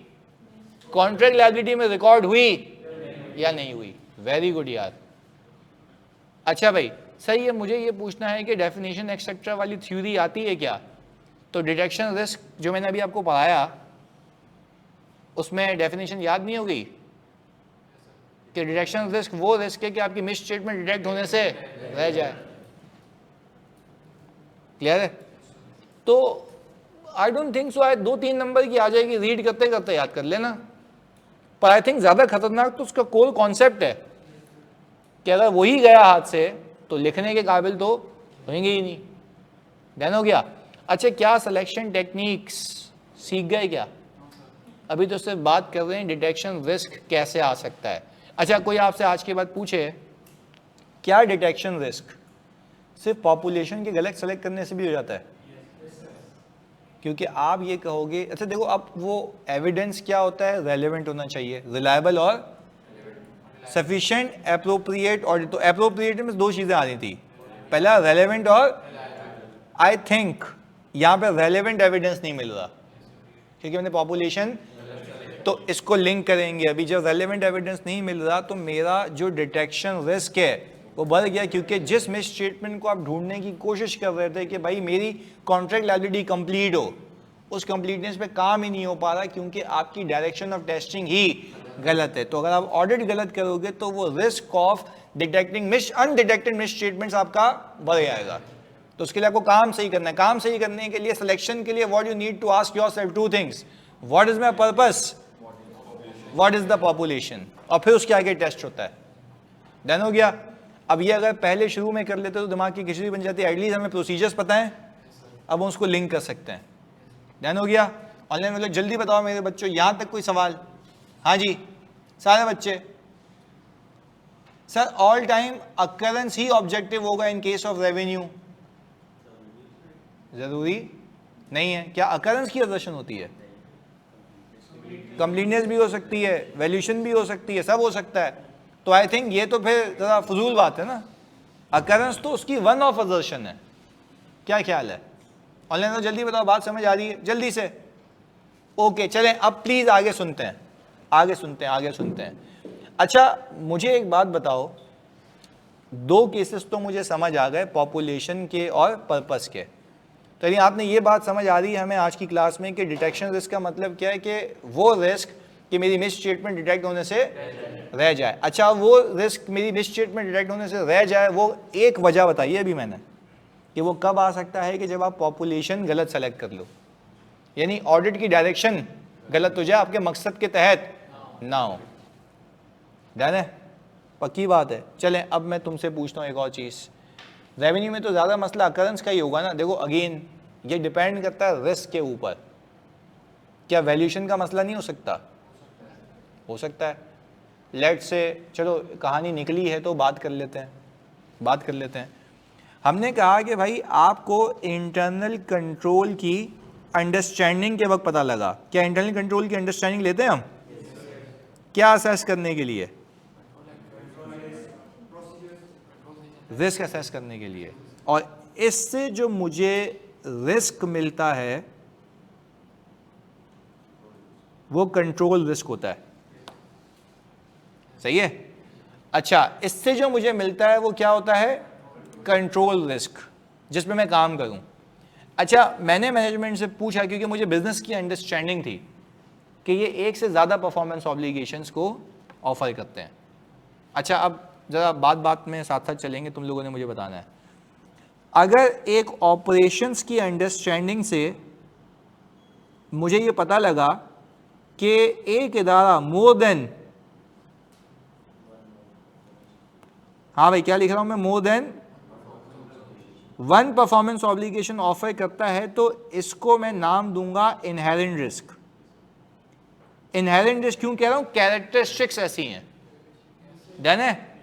कॉन्ट्रैक्ट लायबिलिटी में रिकॉर्ड हुई या नहीं हुई? वेरी गुड यार। अच्छा भाई सही है, मुझे ये पूछना है कि डेफिनेशन एक्सेट्रा वाली थ्योरी आती है क्या? तो डिटेक्शन रिस्क जो मैंने अभी आपको पढ़ाया उसमें डेफिनेशन याद नहीं होगी कि डिटेक्शन रिस्क वो रिस्क है कि आपकी मिस स्टेटमेंट डिटेक्ट होने से रह जाए। क्लियर है? तो I don't think so, 2-3 number की आ जाएगी, रीड करते करते याद कर लेना। पर आई थिंक ज्यादा खतरनाक तो उसका कोर कॉन्सेप्ट है कि अगर वही गया हाथ से तो लिखने के काबिल तो होंगे ही नहीं। डन हो गया। अच्छा, क्या सिलेक्शन टेक्निक्स सीख गए क्या? अभी तो सिर्फ बात कर रहे हैं डिटेक्शन रिस्क कैसे आ सकता है। अच्छा, कोई आपसे आज के बाद पूछे क्या डिटेक्शन रिस्क सिर्फ पॉपुलेशन के गलत सेलेक्ट करने से भी हो जाता है? क्योंकि आप ये कहोगे, अच्छा देखो, अब वो एविडेंस क्या होता है, रेलेवेंट होना चाहिए, रिलायबल और सफिशिएंट, एप्रोप्रिएट। और तो एप्रोप्रिएट में दो चीजें आ रही थी, पहला रेलेवेंट और आई थिंक यहां पे रेलेवेंट एविडेंस नहीं मिल रहा क्योंकि मैंने पॉपुलेशन, तो इसको लिंक करेंगे। अभी जब रेलेवेंट एविडेंस नहीं मिल रहा तो मेरा जो डिटेक्शन रिस्क है वो बढ़ गया, क्योंकि जिस मिस स्टेटमेंट को आप ढूंढने की कोशिश कर रहे थे कि भाई मेरी कॉन्ट्रैक्ट लायबिलिटी कंप्लीट हो, उस कंप्लीटनेस पे काम ही नहीं हो पा रहा क्योंकि आपकी डायरेक्शन ऑफ टेस्टिंग ही गलत है। तो अगर आप ऑडिट गलत करोगे तो वो risk of detecting undetected miss statements आपका बढ़ जाएगा। तो उसके लिए आपको काम सही करना है। काम सही करने के लिए, सिलेक्शन के लिए, what you need to ask yourself two things, what is my purpose, what is the population, और फिर उसके आगे टेस्ट होता है। डन हो गया। अब ये अगर पहले शुरू में कर लेते तो दिमाग की खिचड़ी बन जाती है। एटलीस्ट हमें प्रोसीजर्स पता है, अब हम उसको लिंक कर सकते हैं। डन हो गया। ऑनलाइन मतलब जल्दी बताओ मेरे बच्चों, यहां तक कोई सवाल? हाँ जी, सारे बच्चे। सर ऑल टाइम अकरेंस ही ऑब्जेक्टिव होगा इन केस ऑफ रेवेन्यू? जरूरी नहीं है। क्या अकरेंस की असर्शन होती है? कंप्लीटनेस भी हो सकती है, वैल्यूएशन भी हो सकती है, सब हो सकता है। तो आई थिंक ये तो फिर जरा फजूल बात है ना। अकरेंस तो उसकी वन ऑफ असर्शन है। क्या ख्याल है? ऑनलाइन तो जल्दी बताओ, बात समझ आ रही है जल्दी से? ओके, चलें अब प्लीज आगे सुनते हैं, आगे सुनते हैं, आगे सुनते हैं। अच्छा, मुझे एक बात बताओ, दो केसेस तो मुझे समझ आ गए, पॉपुलेशन के और पर्पस के। तो यानी आपने ये बात समझ आ रही है हमें आज की क्लास में कि डिटेक्शन रिस्क का मतलब क्या है कि वो रिस्क कि मेरी मिस स्टेटमेंट डिटेक्ट होने से रह जाए। अच्छा, वो रिस्क मेरी मिस स्टेटमेंट डिटेक्ट होने से रह जाए, वो एक वजह बताइए अभी मैंने कि वो कब आ सकता है कि जब आप पॉपुलेशन गलत सेलेक्ट कर लो, यानी ऑडिट की डायरेक्शन गलत हो जाए, आपके मकसद के तहत ना हो। डन है? पक्की बात है। चलें अब मैं तुमसे पूछता हूँ एक और चीज़। रेवेन्यू में तो ज़्यादा मसला अकरेंस का ही होगा ना। देखो अगेन ये डिपेंड करता है रिस्क के ऊपर। क्या वैल्यूएशन का मसला नहीं हो सकता? हो सकता है। लेट से चलो कहानी निकली है तो बात कर लेते हैं, हमने कहा कि भाई आपको इंटरनल कंट्रोल की अंडरस्टैंडिंग के वक्त पता लगा। क्या इंटरनल कंट्रोल की अंडरस्टैंडिंग लेते हैं हम? क्या असेस करने के लिए? रिस्क असेस करने के लिए। और इससे जो मुझे रिस्क मिलता है वो कंट्रोल रिस्क होता है। सही है? अच्छा, इससे जो मुझे मिलता है वो क्या होता है? कंट्रोल रिस्क, जिसमें मैं काम करूं। अच्छा, मैंने मैनेजमेंट से पूछा क्योंकि मुझे बिजनेस की अंडरस्टैंडिंग थी कि ये एक से ज़्यादा परफॉर्मेंस ऑब्लिगेशंस को ऑफर करते हैं। अच्छा, अब ज़रा बात में साथ साथ चलेंगे, तुम लोगों ने मुझे बताना है। अगर एक ऑपरेशंस की अंडरस्टैंडिंग से मुझे ये पता लगा कि एक इदारा मोर देन, हाँ भाई क्या लिख रहा हूं मैं, more than one performance obligation offer करता है, तो इसको मैं नाम दूंगा इनहेरेंट रिस्क। इनहेरेंट रिस्क क्यों कह रहा हूं? कैरेक्टरिस्टिक्स ऐसी हैं। डन है?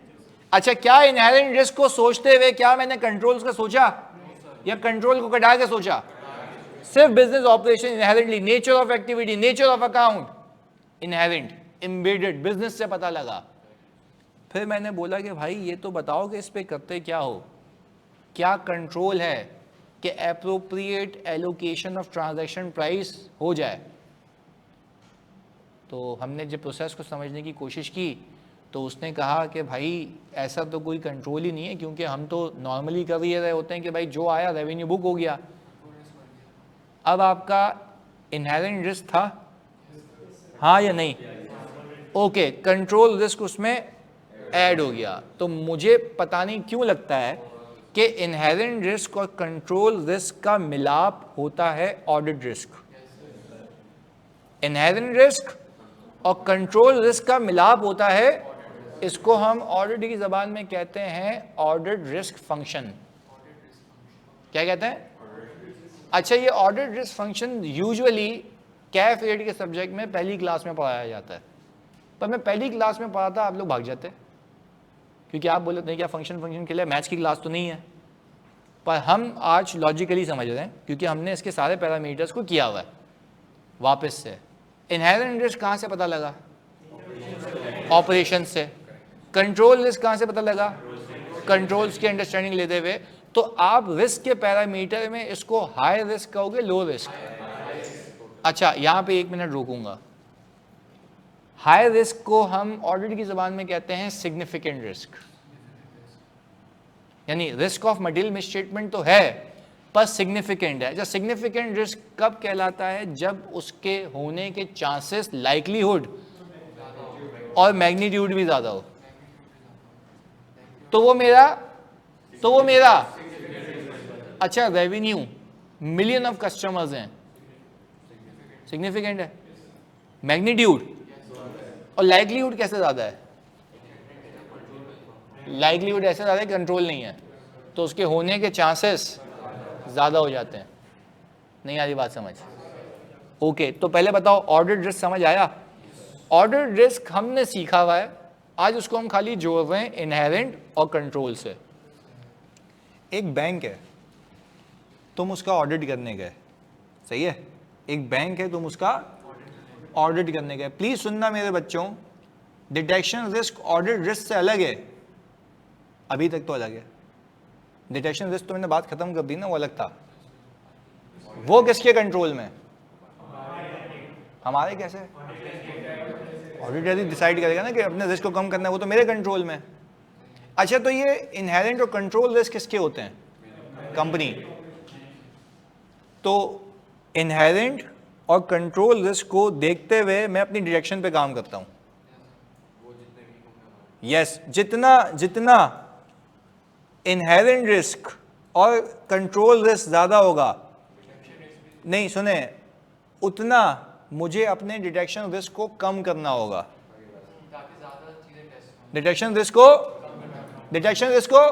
अच्छा, क्या इनहेरेंट रिस्क को सोचते हुए क्या मैंने कंट्रोल्स का सोचा या कंट्रोल को कटा के सोचा? सिर्फ business operation inherently, nature of activity, nature of account, inherent, embedded, business से पता लगा। फिर मैंने बोला कि भाई ये तो बताओ कि इस पे करते क्या हो, क्या कंट्रोल है कि appropriate allocation of transaction price हो जाए। तो हमने जब प्रोसेस को समझने की कोशिश की तो उसने कहा कि भाई ऐसा तो कोई कंट्रोल ही नहीं है, क्योंकि हम तो नॉर्मली कर ही रहे होते हैं कि भाई जो आया रेवेन्यू बुक हो गया। अब आपका इनहेरेंट रिस्क था, हाँ या नहीं? ओके, कंट्रोल रिस्क उसमें ऐड हो गया। तो मुझे पता नहीं क्यों लगता है कि इनहेरेंट रिस्क और कंट्रोल रिस्क का मिलाप होता है ऑडिट रिस्क। इनहेरेंट रिस्क और कंट्रोल रिस्क का मिलाप होता है, इसको हम ऑडिट की जबान में कहते हैं ऑडिट रिस्क फंक्शन। क्या कहते हैं? अच्छा, ये audit risk function usually CAF eight के सब्जेक्ट में पहली क्लास में पढ़ाया जाता है, पर मैं पहली क्लास में पढ़ा था, आप लोग भाग जाते क्योंकि आप बोले नहीं क्या फंक्शन के लिए मैथ्स की क्लास तो नहीं है। पर हम आज लॉजिकली समझ रहे हैं क्योंकि हमने इसके सारे पैरामीटर्स को किया हुआ है। वापस से इनहेरेंट रिस्क कहाँ से पता लगा? ऑपरेशन से। कंट्रोल रिस्क कहाँ से पता लगा? कंट्रोल्स की अंडरस्टैंडिंग लेते हुए। तो आप रिस्क के पैरामीटर में इसको हाई रिस्क कहोगे, लो रिस्क? अच्छा, यहाँ पे 1 मिनट रोकूंगा। हाई रिस्क को हम ऑडिट की जबान में कहते हैं सिग्निफिकेंट रिस्क, यानी रिस्क ऑफ मटेरियल मिसस्टेटमेंट तो है पर सिग्निफिकेंट है। जब सिग्निफिकेंट रिस्क कब कहलाता है? जब उसके होने के चांसेस, लाइकलीहुड और मैग्नीट्यूड भी ज्यादा हो। तो वो मेरा अच्छा रेवेन्यू, मिलियन ऑफ कस्टमर्स हैं, सिग्निफिकेंट है। मैग्नीट्यूड और लाइकलीहुड कैसे ज्यादा है? लाइकलीहुड ऐसे ज्यादा है, कंट्रोल नहीं है, तो उसके होने के चांसेस ज्यादा हो जाते हैं। नहीं आ रही बात समझ? ओके, तो पहले बताओ ऑडिट रिस्क समझ आया? ऑडिट रिस्क हमने सीखा हुआ है, आज उसको हम खाली जोड़ रहे हैं इनहेरेंट और कंट्रोल से। एक बैंक है, तुम उसका ऑडिट करने गए, सही है? एक बैंक है, तुम उसका ऑडिट करने गए। प्लीज सुनना मेरे बच्चों, डिटेक्शन रिस्क ऑडिट रिस्क से अलग है। अभी तक तो अलग है। डिटेक्शन रिस्क तो मैंने बात खत्म कर दी ना, वो अलग था। वो किसके कंट्रोल में? हमारे। कैसे? ऑडिटर ही डिसाइड करेगा ना कि अपने रिस्क को कम करना है, वो तो मेरे कंट्रोल में। अच्छा, तो ये इनहेरेंट और कंट्रोल रिस्क किसके होते हैं? कंपनी। तो इनहेरेंट और कंट्रोल रिस्क को देखते हुए मैं अपनी डायरेक्शन पे काम करता हूं। यस, जितना इनहेरेंट रिस्क और कंट्रोल रिस्क ज्यादा होगा, नहीं सुने, उतना मुझे अपने डिटेक्शन रिस्क को कम करना होगा। डिटेक्शन रिस्क को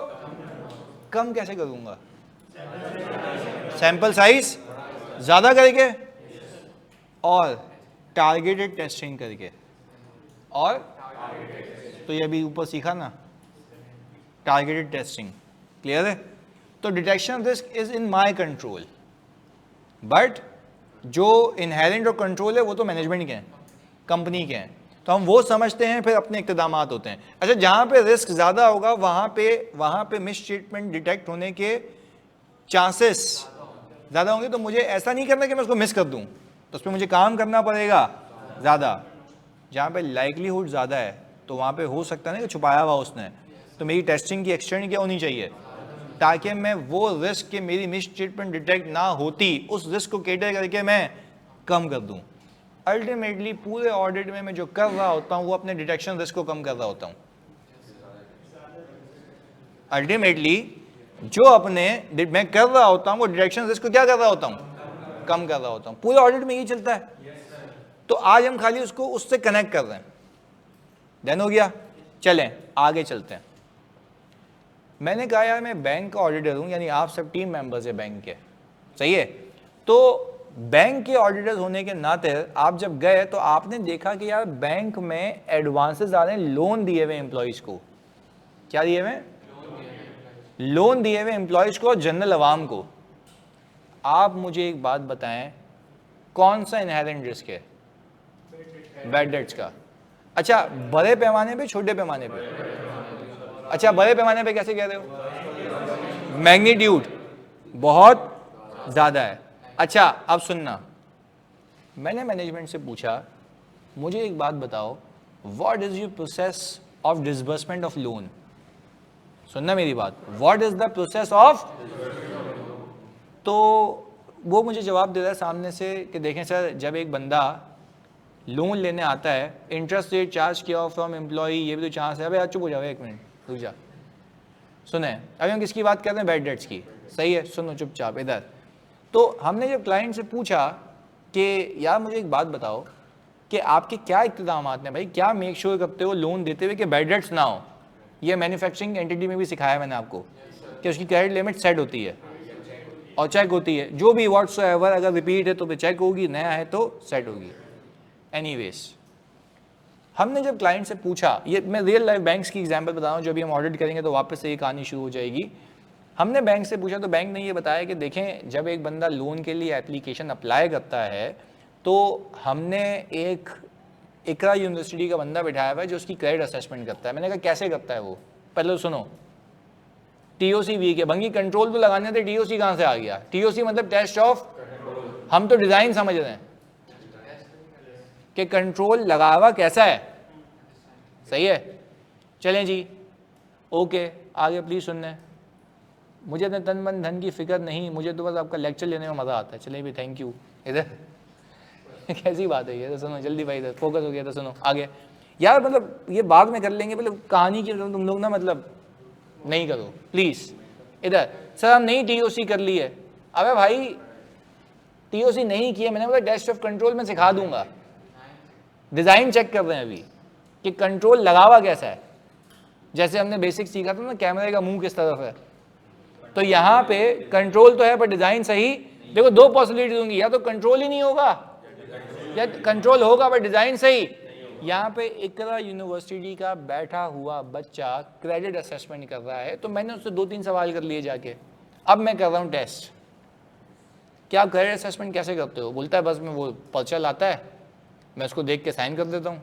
कम कैसे करूंगा? सैंपल साइज ज्यादा करके और टारगेटेड टेस्टिंग करके। और तो ये अभी ऊपर सीखा ना, टारगेटेड टेस्टिंग। क्लियर है? तो detection risk is in my control, but जो इनहेरेंट और कंट्रोल है वो तो मैनेजमेंट के हैं, कंपनी के हैं। तो हम वो समझते हैं, फिर अपने इक़्तिदामात होते हैं। अच्छा, जहां पे रिस्क ज्यादा होगा वहां पे मिस ट्रीटमेंट डिटेक्ट होने के चांसेस ज्यादा होंगे। तो मुझे ऐसा नहीं करना कि मैं उसको मिस कर दूं, तो उस पर मुझे काम करना पड़ेगा ज्यादा। जहां पे लाइकलीहुड ज्यादा है तो वहां पे हो सकता है ना कि छुपाया हुआ उसने, तो मेरी टेस्टिंग की एक्सटेंड क्या होनी चाहिए ताकि मैं वो रिस्क के मेरी मिस ट्रीटमेंट डिटेक्ट ना होती, उस रिस्क को कैटर करके मैं कम कर दूं। अल्टीमेटली पूरे ऑडिट में मैं जो कर रहा होता हूं वो अपने डिटेक्शन रिस्क को कम कर रहा होता हूं। अल्टीमेटली जो अपने मैं कर रहा होता हूं वो डिटेक्शन रिस्क को क्या कर रहा होता हूं? कम कर रहा होता हूं। पूरे ऑडिट में यही चलता है। तो आज हम खाली उसको उससे कनेक्ट कर रहे हैं। डन हो गया? चलें आगे चलते हैं। मैंने कहा यार मैं बैंक का ऑडिटर हूं, यानी आप सब टीम मेंबर्स है बैंक के, सही है? तो बैंक के ऑडिटर्स होने के नाते आप जब गए तो आपने देखा कि यार बैंक में एडवांसेस आ रहे हैं, लोन दिए हुए एम्प्लॉयज को। क्या दिए हुए? लोन दिए हुए एम्प्लॉयज को, जनरल अवाम को। आप मुझे एक बात बताएं, कौन सा इनहेरेंट रिस्क है? बैड डेट्स का। अच्छा, बड़े पैमाने पे छोटे पैमाने पे? अच्छा, बड़े पैमाने पे कैसे कह रहे हो? मैग्नीट्यूड बहुत ज्यादा है। अच्छा, अब सुनना, मैंने मैनेजमेंट से पूछा, मुझे एक बात बताओ, what is your process of disbursement of loan? सुनना मेरी बात, what is the process of? तो वो मुझे जवाब दे रहा है सामने से कि देखें सर, जब एक बंदा लोन लेने आता है, इंटरेस्ट रेट चार्ज किया फ्रॉम एम्प्लॉय, ये भी तो चांस है। अबे चुप हो जाओ, एक मिनट रुक जा। सुने, अभी हम किसकी बात कर रहे हैं? बैड डेट्स की। सही है, सुनो चुपचाप इधर। तो हमने जब क्लाइंट से पूछा कि यार मुझे एक बात बताओ, कि आपके क्या इक़्तिदाम हैं भाई, क्या मेक श्योर करते हो लोन देते हुए कि बैड डेट्स ना हो। ये मैन्युफैक्चरिंग एंटिटी में भी सिखाया मैंने आपको कि उसकी क्रेडिट लिमिट सेट होती है और चेक होती है, जो भी व्हाट्स एवर, अगर रिपीट है तो फिर चेक होगी, नया है तो सेट होगी। एनीवेज, हमने जब क्लाइंट से पूछा, ये मैं रियल लाइफ बैंक्स की एग्जांपल बता रहा हूँ, जो भी हम ऑडिट करेंगे तो वापस से ये कहानी शुरू हो जाएगी। हमने बैंक से पूछा तो बैंक ने ये बताया कि देखें, जब एक बंदा लोन के लिए एप्लीकेशन अप्लाई करता है तो हमने एक इकरा यूनिवर्सिटी का बंदा बिठाया हुआ है जो उसकी क्रेडिट असेसमेंट करता है। मैंने कहा कैसे करता है वो, पहले तो सुनो। टीओसी वीक है, भंगी कंट्रोल तो लगाने थे, टीओसी कहाँ से आ गया? टीओसी मतलब टेस्ट ऑफ, हम तो डिजाइन समझ रहे हैं कि कंट्रोल लगा हुआ कैसा है, सही है। चलें जी, ओके, आगे प्लीज सुनने। मुझे अपने तन मन धन की फिक्र नहीं, मुझे तो बस आपका लेक्चर लेने में मजा आता है। चलिए भी, थैंक यू। इधर कैसी बात है ये, तो सुनो जल्दी भाई, इधर फोकस हो गया तो सुनो आगे। यार मतलब ये बाद में कर लेंगे, मतलब कहानी की तुम लोग ना मतलब नहीं करो प्लीज। इधर सर हम नहीं टीओसी कर ली है। अबे भाई टीओसी नहीं किया, मैंने बोला टेस्ट ऑफ कंट्रोल में सिखा दूंगा। डिजाइन चेक कर रहे हैं अभी कि कंट्रोल लगावा कैसा है। जैसे हमने बेसिक सीखा था ना, कैमरे का मुंह किस तरफ है, तो यहाँ पे कंट्रोल तो है पर डिजाइन सही। देखो दो पॉसिबिलिटी दूंगी, या तो कंट्रोल ही नहीं होगा या कंट्रोल होगा पर डिजाइन सही। यहाँ पे इकरा यूनिवर्सिटी का बैठा हुआ बच्चा क्रेडिट असेसमेंट कर रहा है, तो मैंने उससे 2-3 सवाल कर लिए जाके। अब मैं कर रहा हूँ टेस्ट, क्या आप क्रेडिट असेसमेंट कैसे करते हो? बोलता है बस मैं वो पर्चा लाता है, मैं उसको देख के साइन कर देता हूँ।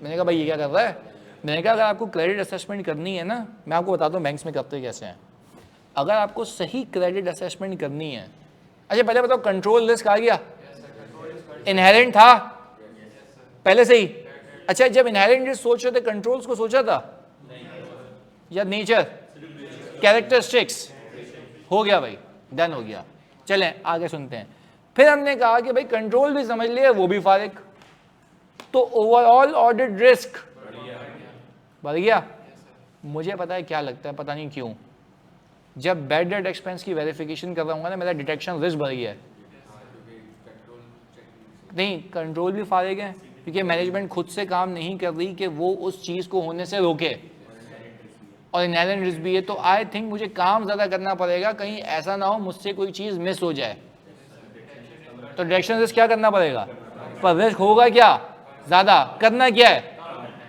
मैंने कहा भाई ये क्या कर रहा है? मैंने कहा अगर आपको क्रेडिट असेसमेंट करनी है ना, मैं आपको बताता हूँ बैंक्स में करते कैसे हैं। अगर आपको सही क्रेडिट असेसमेंट करनी है, अच्छा पहले बताओ कंट्रोल रिस्क आ गया, इनहेरेंट था पहले से ही? अच्छा जब इनहेरेंट रिस्क सोच रहे थे कंट्रोल्स को सोचा था या नेचर कैरेक्टरिस्टिक्स? हो गया भाई, डन हो गया। चलें आगे सुनते हैं। फिर हमने कहा कि भाई कंट्रोल भी समझ लिया, वो भी फारिग, तो ओवरऑल ऑडिट रिस्क बढ़ गया। मुझे पता है क्या लगता है, पता नहीं क्यों, जब बैड डेट एक्सपेंस की वेरिफिकेशन कर रहा हूँ ना, मेरा डिटेक्शन रिस्क बढ़ गया है। नहीं, कंट्रोल भी फारिग है क्योंकि मैनेजमेंट खुद से काम नहीं कर रही कि वो उस चीज़ को होने से रोके, और इनहेरेंट रिस्क भी है। तो आई थिंक मुझे काम ज़्यादा करना पड़ेगा, कहीं ऐसा ना हो मुझसे कोई चीज़ मिस हो जाए। तो डिटेक्शन रिस्क क्या करना पड़ेगा, पर रिस्क होगा क्या ज़्यादा, करना क्या है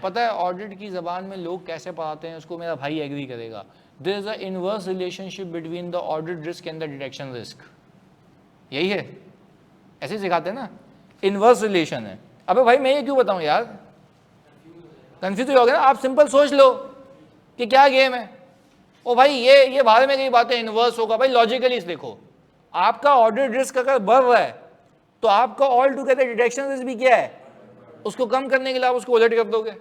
पता है? ऑडिट की ज़बान में लोग कैसे पढ़ाते हैं उसको मेरा भाई एग्री करेगा। There is a inverse relationship between the audit risk and the detection risk. यही है, ऐसे सिखाते हैं ना, इनवर्स रिलेशन है। अबे भाई मैं ये क्यों बताऊं यार, कंफ्यूज हो गए ना आप। सिंपल सोच लो कि क्या गेम है। ओ भाई ये बाहर में कई बातें इनवर्स होगा, भाई लॉजिकली देखो, आपका ऑडिट रिस्क अगर बढ़ रहा है तो आपका ऑल टुगेदर डिटेक्शन रिस्क भी क्या है, उसको कम करने के लिए आप उसको उलट कर दोगे,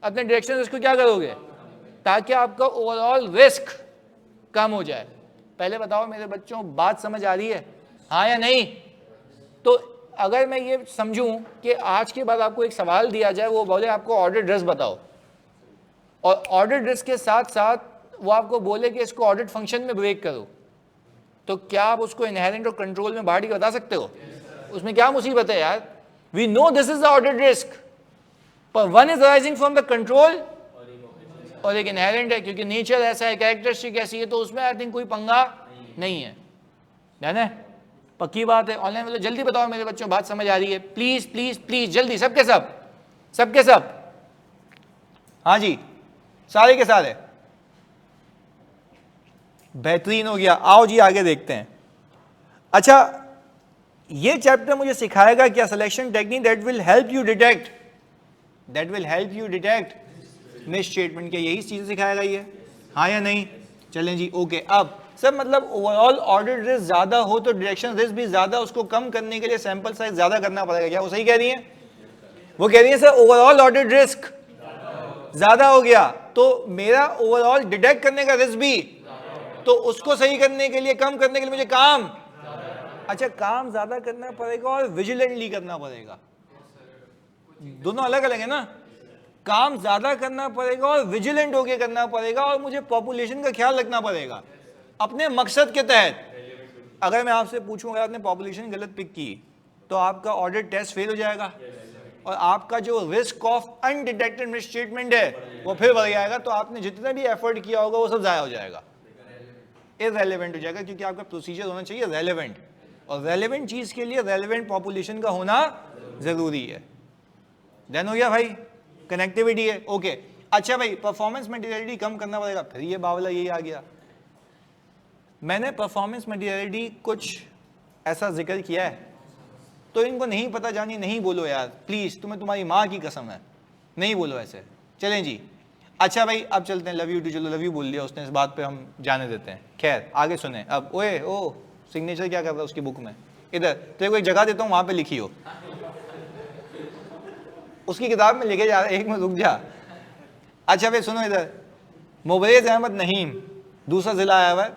अपने डिटेक्शन रिस्क को क्या करोगे, ताकि आपका ओवरऑल रिस्क कम हो जाए। पहले बताओ मेरे बच्चों, बात समझ आ रही है, हाँ या नहीं? तो अगर मैं ये समझूं कि आज के बाद आपको एक सवाल दिया जाए, वो बोले आपको ऑडिट रिस्क बताओ, और ऑडिट रिस्क के साथ साथ वो आपको बोले कि इसको ऑडिट फंक्शन में ब्रेक करो, तो क्या आप उसको इनहेरेंट और कंट्रोल में बांट के बता सकते हो? उसमें क्या मुसीबत है यार? We know this is the audit risk, पर one is arising from the control और एक इनहेरेंट है, क्योंकि नेचर ऐसा है, कैरेक्टरिस्टिक ऐसी है, तो उसमें आई थिंक कोई पंगा नहीं है। है पक्की बात है। ऑनलाइन वाले जल्दी बताओ मेरे बच्चों, बात समझ आ रही है? प्लीज प्लीज प्लीज जल्दी, सबके सब। हाँ जी, सारे के सारे। बेहतरीन हो गया। आओ जी आगे देखते हैं। अच्छा ये चैप्टर मुझे सिखाएगा क्या, selection technique that will help you detect miss statement. क्या यही चीज़ सिखाएगा ये, हाँ या नहीं? चलें जी ओके। अब सर मतलब ओवरऑल ऑडिट रिस्क ज़्यादा हो तो डिटेक्शन रिस्क भी ज़्यादा, उसको कम करने के लिए सैंपल साइज ज़्यादा करना पड़ेगा, क्या वो सही कह रही हैं? वो कह रही है सर ओवरऑल ऑडिट रिस्क ज़्यादा हो गया तो मेरा ओवरऑल डिटेक्ट करने का रिस्क भी, तो उसको सही करने के लिए, कम करने के लिए मुझे काम, अच्छा काम ज़्यादा करना पड़ेगा और विजिलेंटली करना पड़ेगा। दोनों अलग अलग है ना, काम ज़्यादा करना पड़ेगा और विजिलेंट होके करना पड़ेगा, और मुझे पॉपुलेशन का ख्याल रखना पड़ेगा अपने मकसद के तहत। अगर मैं आपसे पूछूं अगर आपने पॉपुलेशन गलत पिक की तो आपका ऑडिट टेस्ट फेल हो जाएगा और आपका जो रिस्क ऑफ अनडिटेक्टेड मिसस्टेटमेंट है वो फिर बढ़ जाएगा, तो आपने जितना भी एफर्ट किया होगा वो सब जाया हो जाएगा, इररेलेवेंट हो जाएगा, क्योंकि आपका प्रोसीजर होना चाहिए रेलेवेंट, और रेलेवेंट चीज के लिए रेलेवेंट पॉपुलेशन का होना जरूरी है। देन हो गया भाई, कनेक्टिविटी है, ओके। अच्छा भाई, परफॉर्मेंस मटेरियलिटी कम करना पड़ेगा, फिर ये बावला यही आ गया। मैंने परफॉर्मेंस मटेरियलिटी कुछ ऐसा जिक्र किया है तो इनको नहीं पता जानी नहीं बोलो यार प्लीज, तुम्हें तुम्हारी माँ की कसम है, नहीं बोलो ऐसे। चलें जी, अच्छा भाई अब चलते हैं, लव यू टू, चलो लव यू बोल दिया उसने, इस बात पे हम जाने देते हैं। खैर आगे सुने अब। ओए ओ सिग्नेचर क्या कर रहा है उसकी बुक में, इधर तेरे को एक जगह देता हूँ वहां पे लिखी हो, उसकी किताब में लिखे जा रहा है, एक में रुक जा। अच्छा भाई सुनो इधर, मुबरेज अहमद नहीम दूसरा जिला आया हुआ है,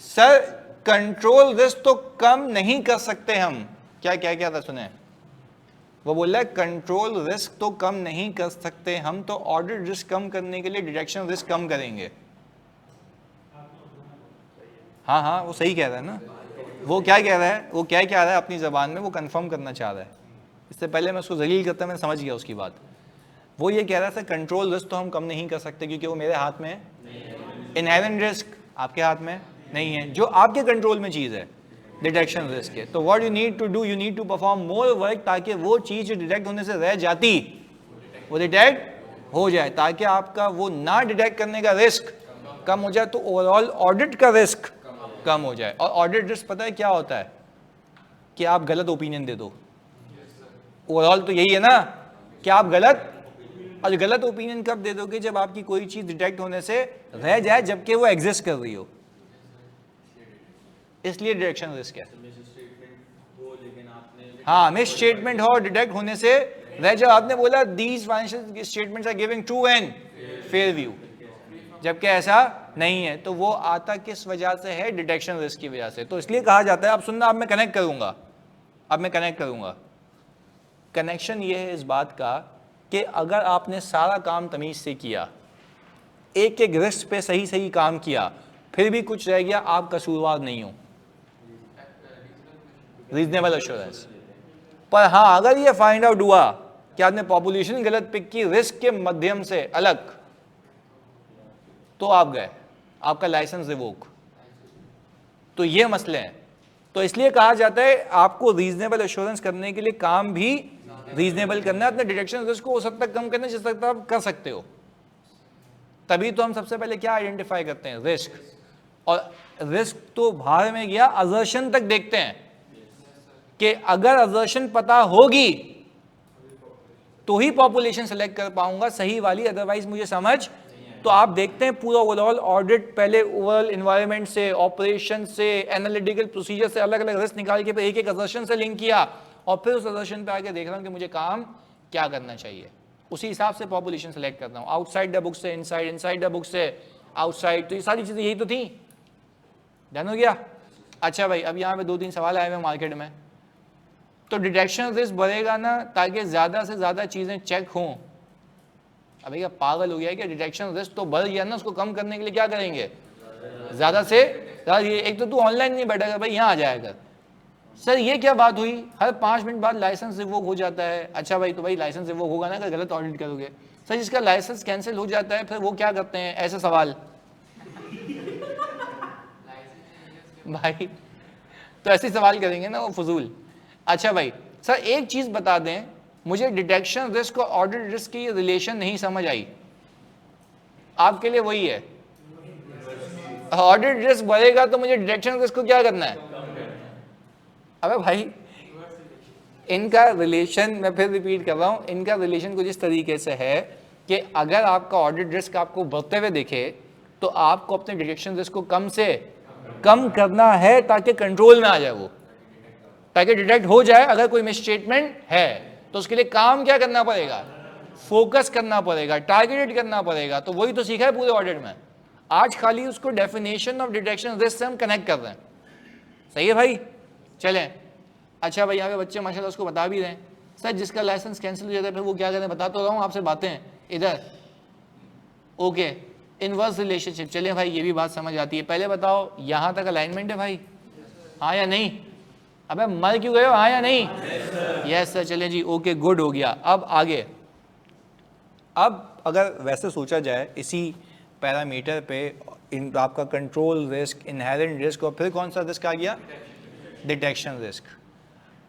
सर कंट्रोल रिस्क तो कम नहीं कर सकते हम। क्या था सुने, वो बोल रहा है कंट्रोल रिस्क तो कम नहीं कर सकते हम, तो ऑडिट रिस्क कम करने के लिए डिटेक्शन रिस्क कम करेंगे। हाँ वो सही कह रहा है ना, वो क्या कह रहा है, वो क्या कह रहा है अपनी जबान में, वो कंफर्म करना चाह रहा है। इससे पहले मैं उसको जलील करता, मैं समझ गया उसकी बात। वो ये कह रहा था कंट्रोल रिस्क तो हम कम नहीं कर सकते क्योंकि वो मेरे हाथ में है, इनहेरेंट रिस्क आपके हाथ में नहीं है, जो आपके कंट्रोल में चीज़ है डिटेक्शन रिस्क है। तो what you need to do, you need to perform more work, ताकि वो चीज़ जो डिटेक्ट होने से रह जाती वो डिटेक्ट हो जाए, ताकि आपका वो ना डिटेक्ट करने का रिस्क कम हो जाए, तो ओवरऑल ऑडिट का रिस्क कम हो जाए। और ऑडिट रिस्क पता है क्या होता है, कि आप गलत ओपिनियन दे दो। ओवरऑल तो यही है ना कि आप गलत ओपिनियन कब दे दोगे, जब आपकी कोई चीज डिटेक्ट होने से रह जाए जबकि वो एग्जिस्ट कर रही हो, इसलिए डिटेक्शन रिस्क है। हाँ, मिस स्टेटमेंट हो डिटेक्ट होने से रह जाए, आपने बोला these financial statements are giving true and fair view, जबकि ऐसा नहीं है, तो वो आता किस वजह से है, डिटेक्शन रिस्क की वजह से। तो इसलिए कहा जाता है, अब सुनना, अब मैं कनेक्ट करूंगा, कनेक्शन ये है इस बात का कि अगर आपने सारा काम तमीज से किया, एक एक रिस्क पे सही सही काम किया, फिर भी कुछ रह गया, आप कसूरवार नहीं हो, रीजनेबल एश्योरेंस। पर हाँ, अगर ये फाइंड आउट हुआ कि आपने पॉपुलेशन गलत पिक की रिस्क के माध्यम से अलग, तो आप गए, आपका लाइसेंस रिवोक। तो ये मसले हैं। तो इसलिए कहा जाता है आपको रीजनेबल एश्योरेंस करने के लिए काम भी रीजनेबल करना है, अपने डिटेक्शन रिस्क को उस हद तक कम करना जिस तक आप कर सकते हो। तभी तो हम सबसे पहले क्या आइडेंटिफाई करते हैं, रिस्क। और रिस्क तो बाहर में गया, असर्शन तक देखते हैं कि अगर असर्शन पता होगी तो ही पॉपुलेशन सेलेक्ट कर पाऊंगा सही वाली, अदरवाइज मुझे समझ। तो आप देखते हैं पूरा ओवरऑल ऑडिट, पहले ओवरऑल एनवायरनमेंट से, ऑपरेशन से, एनालिटिकल प्रोसीजर से अलग अलग रिस्क निकाल के एक एक असर्शन से लिंक किया, और फिर उस असर्शन पे आके देख रहा हूं कि मुझे काम क्या करना चाहिए, उसी हिसाब से पॉपुलेशन सेलेक्ट करता हूं। आउटसाइड द बुक से इनसाइड, इनसाइड द बुक से आउटसाइड, तो ये सारी चीजें यही तो थी। डन हो गया। अच्छा भाई, अब यहाँ पे 2-3 सवाल आए हुए मार्केट में। तो डिटेक्शन रिस्क बढ़ेगा ना ताकि ज्यादा से ज्यादा चीजें चेक हों। अब भैया पागल हो गया कि डिटेक्शन रिस्क तो बढ़ गया ना, उसको कम करने के लिए क्या करेंगे, ज्यादा से ज्यादा। एक तो तू ऑनलाइन नहीं बैठेगा भाई, यहाँ आ जाएगा। सर ये क्या बात हुई, हर 5 मिनट बाद लाइसेंस रिवोक हो जाता है। अच्छा भाई, तो भाई लाइसेंस रिवोक होगा ना अगर गलत ऑडिट करोगे। सर जिसका लाइसेंस कैंसिल हो जाता है फिर वो क्या करते हैं, ऐसे सवाल भाई तो ऐसे सवाल करेंगे ना वो फजूल। अच्छा भाई, सर एक चीज बता दें, मुझे डिटेक्शन रिस्क और ऑडिट रिस्क की रिलेशन नहीं समझ आई। आपके लिए वही है, ऑडिट रिस्क बढ़ेगा तो मुझे डिटेक्शन रिस्क को क्या करना है। अबे भाई इनका रिलेशन, मैं फिर रिपीट कर रहा हूं, इनका रिलेशन कुछ इस तरीके से है कि अगर आपका ऑडिट रिस्क आपको बढ़ते हुए दिखे तो आपको अपने डिटेक्शन रिस्क को कम से कम करना है ताकि कंट्रोल में आ जाए वो, ताकि डिटेक्ट हो जाए। अगर कोई मिसस्टेटमेंट है तो उसके लिए काम क्या करना पड़ेगा, फोकस करना पड़ेगा, टारगेटेड करना पड़ेगा। तो वही तो सीखा है पूरे ऑडिट में। आज खाली उसको डेफिनेशन ऑफ डिटेक्शन रिस्क से हम कनेक्ट कर रहे हैं। सही है भाई, चलें। अच्छा भाई, यहाँ पे बच्चे माशाल्लाह उसको बता भी रहे हैं, सर जिसका लाइसेंस कैंसिल हो जाता है फिर वो क्या करें, बता तो रहा हूँ आपसे बातें इधर। ओके, इनवर्स रिलेशनशिप, चलिए भाई ये भी बात समझ आती है। पहले बताओ यहाँ तक अलाइनमेंट है भाई, हाँ या नहीं। अबे मर क्यों गए हो, हाँ या नहीं? यस सर, चले जी, ओके गुड, हो गया। अब आगे, अब अगर वैसे सोचा जाए इसी पैरामीटर पे आपका कंट्रोल रिस्क, इनहेरेंट रिस्क, और फिर कौन सा रिस्क आ गया? Detection risk.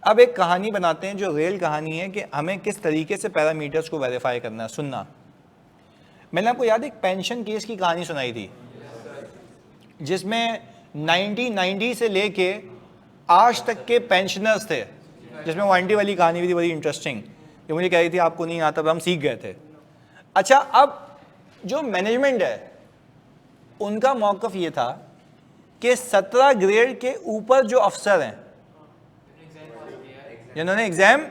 अब एक कहानी बनाते हैं जो रियल कहानी है कि हमें किस तरीके से पैरामीटर्स को वेरीफाई करना है। सुनना, मैंने आपको याद है एक पेंशन केस की कहानी सुनाई थी जिसमें 1990 से लेके आज तक के पेंशनर्स थे, जिसमें वो आंटी वाली कहानी भी थी बड़ी इंटरेस्टिंग, जो मुझे कह रही थी आपको नहीं आता, पर हम सीख गए थे। अच्छा, अब जो मैनेजमेंट है उनका मौक़िफ़ ये था कि 17 ग्रेड के ऊपर जो अफसर हैं जिन्होंने एग्जाम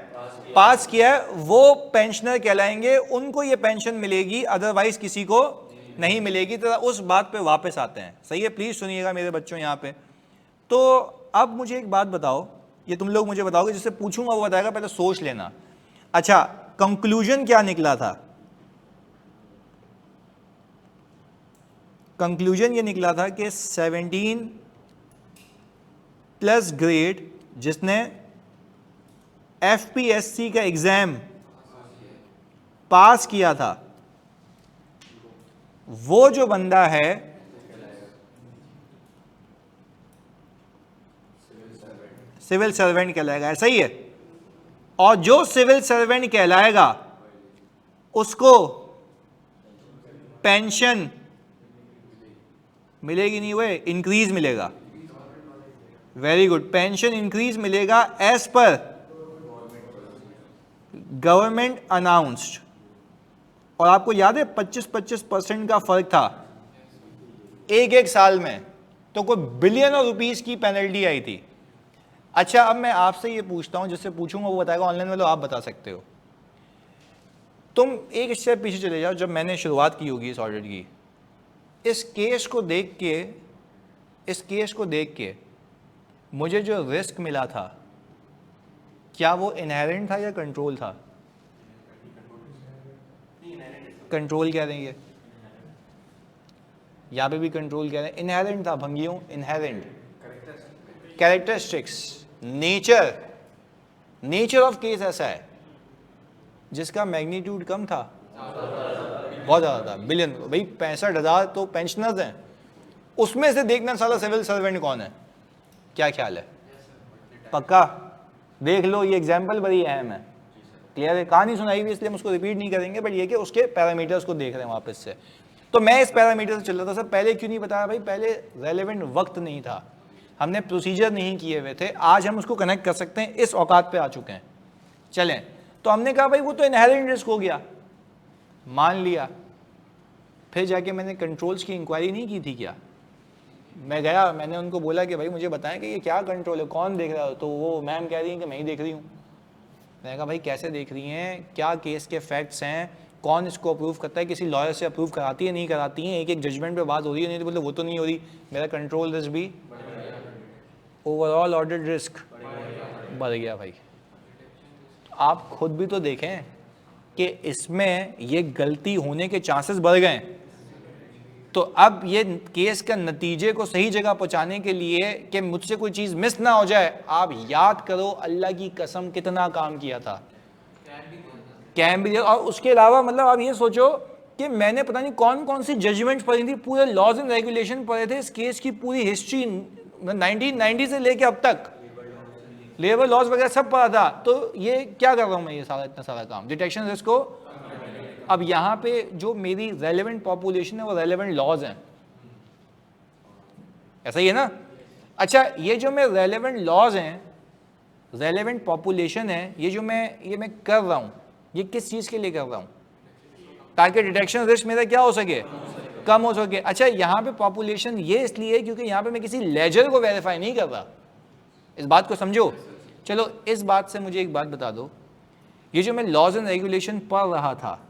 पास किया है वो पेंशनर कहलाएंगे, उनको ये पेंशन मिलेगी, अदरवाइज किसी को नहीं मिलेगी। तो उस बात पे वापस आते हैं, सही है? प्लीज़ सुनिएगा मेरे बच्चों यहाँ पे। तो अब मुझे एक बात बताओ, ये तुम लोग मुझे बताओगे, जिससे पूछूंगा वो बताएगा, पहले सोच लेना। अच्छा, कंक्लूजन क्या निकला था? कंक्लूजन ये निकला था कि 17 प्लस ग्रेड जिसने एफपीएससी का एग्जाम पास किया था, वो जो बंदा है सिविल सर्वेंट कहलाएगा, ऐसा ही है? और जो सिविल सर्वेंट कहलाएगा उसको पेंशन मिलेगी नहीं, हुए इंक्रीज मिलेगा। वेरी गुड, पेंशन इंक्रीज मिलेगा एज पर गवर्नमेंट अनाउंस्ड। और आपको याद है 25% का फर्क था एक साल में, तो कोई बिलियन रुपीस की पेनल्टी आई थी। अच्छा, अब मैं आपसे ये पूछता हूं, जिससे पूछूंगा वो बताएगा, ऑनलाइन वालों आप बता सकते हो। तुम एक स्टेप पीछे चले जाओ, जब मैंने शुरुआत की होगी इस ऑडिट की, इस केस को देख के मुझे जो रिस्क मिला था, क्या वो इनहेरेंट था या कंट्रोल था? कंट्रोल कह देंगे, यहां पे भी कंट्रोल कह रहे हैं, इनहेरेंट था भंगियों, inherent characteristics, nature of case ऐसा है जिसका मैग्नीट्यूड कम था, बहुत ज़्यादा था, बिलियन। भाई 65,000 तो पेंशनर्स हैं, उसमें से देखना साला सिविल सर्वेंट कौन है, क्या ख्याल है? पक्का देख लो, ये एग्जाम्पल बड़ी अहम है, क्लियर है? कहानी सुनाई हुई इसलिए हम उसको रिपीट नहीं करेंगे, बट ये कि उसके पैरामीटर्स को देख रहे हैं वापस से। तो मैं इस पैरामीटर से चल रहा था। सर पहले क्यों नहीं बताया? भाई पहले रेलेवेंट वक्त नहीं था, हमने प्रोसीजर नहीं किए हुए थे, आज हम उसको कनेक्ट कर सकते हैं, इस औकात पे आ चुके हैं। चलें, तो हमने कहा भाई वो तो इनहेरेंट रिस्क हो गया, मान लिया। फिर जाके मैंने कंट्रोल्स की इंक्वायरी नहीं की थी क्या? मैं गया, मैंने उनको बोला कि भाई मुझे बताएं कि ये क्या कंट्रोल है, कौन देख रहा हो? तो वो मैम कह रही हैं कि मैं ही देख रही हूँ। मैंने कहा भाई कैसे देख रही हैं, क्या केस के फैक्ट्स हैं, कौन इसको अप्रूव करता है, किसी लॉयर से अप्रूव कराती है नहीं कराती हैं, एक एक जजमेंट पे बात हो रही है, नहीं तो बोले वो तो नहीं हो रही। मेरा कंट्रोल रिस्क भी, ओवरऑल ऑडिट रिस्क बढ़ गया। भाई आप खुद भी तो देखें कि इसमें ये गलती होने के चांसेस बढ़ गए। तो अब ये केस का नतीजे को सही जगह पहुंचाने के लिए कि मुझसे कोई चीज़ मिस ना हो जाए, आप याद करो अल्लाह की कसम कितना काम किया था, कैम भी दिया। और उसके अलावा मतलब आप ये सोचो कि मैंने पता नहीं कौन कौन सी जजमेंट पढ़ी थी, पूरे लॉज एंड रेगुलेशन पढ़े थे, इस केस की पूरी हिस्ट्री 1990 से लेके अब तक, लेबर लॉज वगैरह सब पढ़ा था। तो ये क्या कर रहा हूँ मैं, ये सारा इतना सारा काम डिटेक्शन रिस्क को। अब यहाँ पे जो मेरी रेलेवेंट पॉपुलेशन है वो रेलेवेंट लॉज हैं, ऐसा ही है ना? अच्छा, ये जो मैं रेलेवेंट लॉज हैं, रेलेवेंट पॉपुलेशन है, ये जो मैं कर रहा हूँ, ये किस चीज़ के लिए कर रहा हूँ? ताकि डिटेक्शन रिस्क मेरा क्या हो सके, कम हो सके। अच्छा, यहाँ पे पॉपुलेशन ये इसलिए है क्योंकि यहाँ पे मैं किसी लेजर को वेरीफाई नहीं कर रहा, इस बात को समझो। चलो इस बात से मुझे एक बात बता दो, ये जो मैं लॉज एंड रेगुलेशन पढ़ रहा था,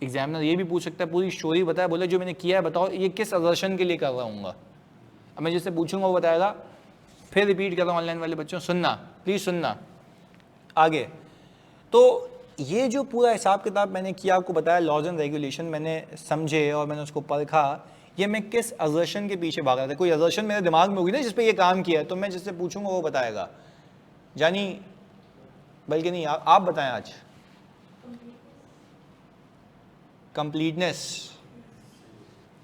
एग्जामिनर ये भी पूछ सकता है, पूरी स्टोरी बताया, बोले जो मैंने किया है बताओ ये किस असर्शन के लिए कर रहा हूँ। अब मैं जिससे पूछूंगा वो बताएगा। फिर रिपीट कर रहा हूँ ऑनलाइन वाले बच्चों, सुनना प्लीज़, सुनना आगे। तो ये जो पूरा हिसाब किताब मैंने किया, आपको बताया लॉज एंड रेगुलेशन मैंने समझे और मैंने उसको परखा, ये मैं किस असर्शन के पीछे भाग रहा था। कोई असर्शन मेरे दिमाग में होगी ना जिस पे ये काम किया है, तो मैं जिससे पूछूंगा वो बताएगा। जानी बल्कि नहीं, आप बताएं आज। कंप्लीटनेस,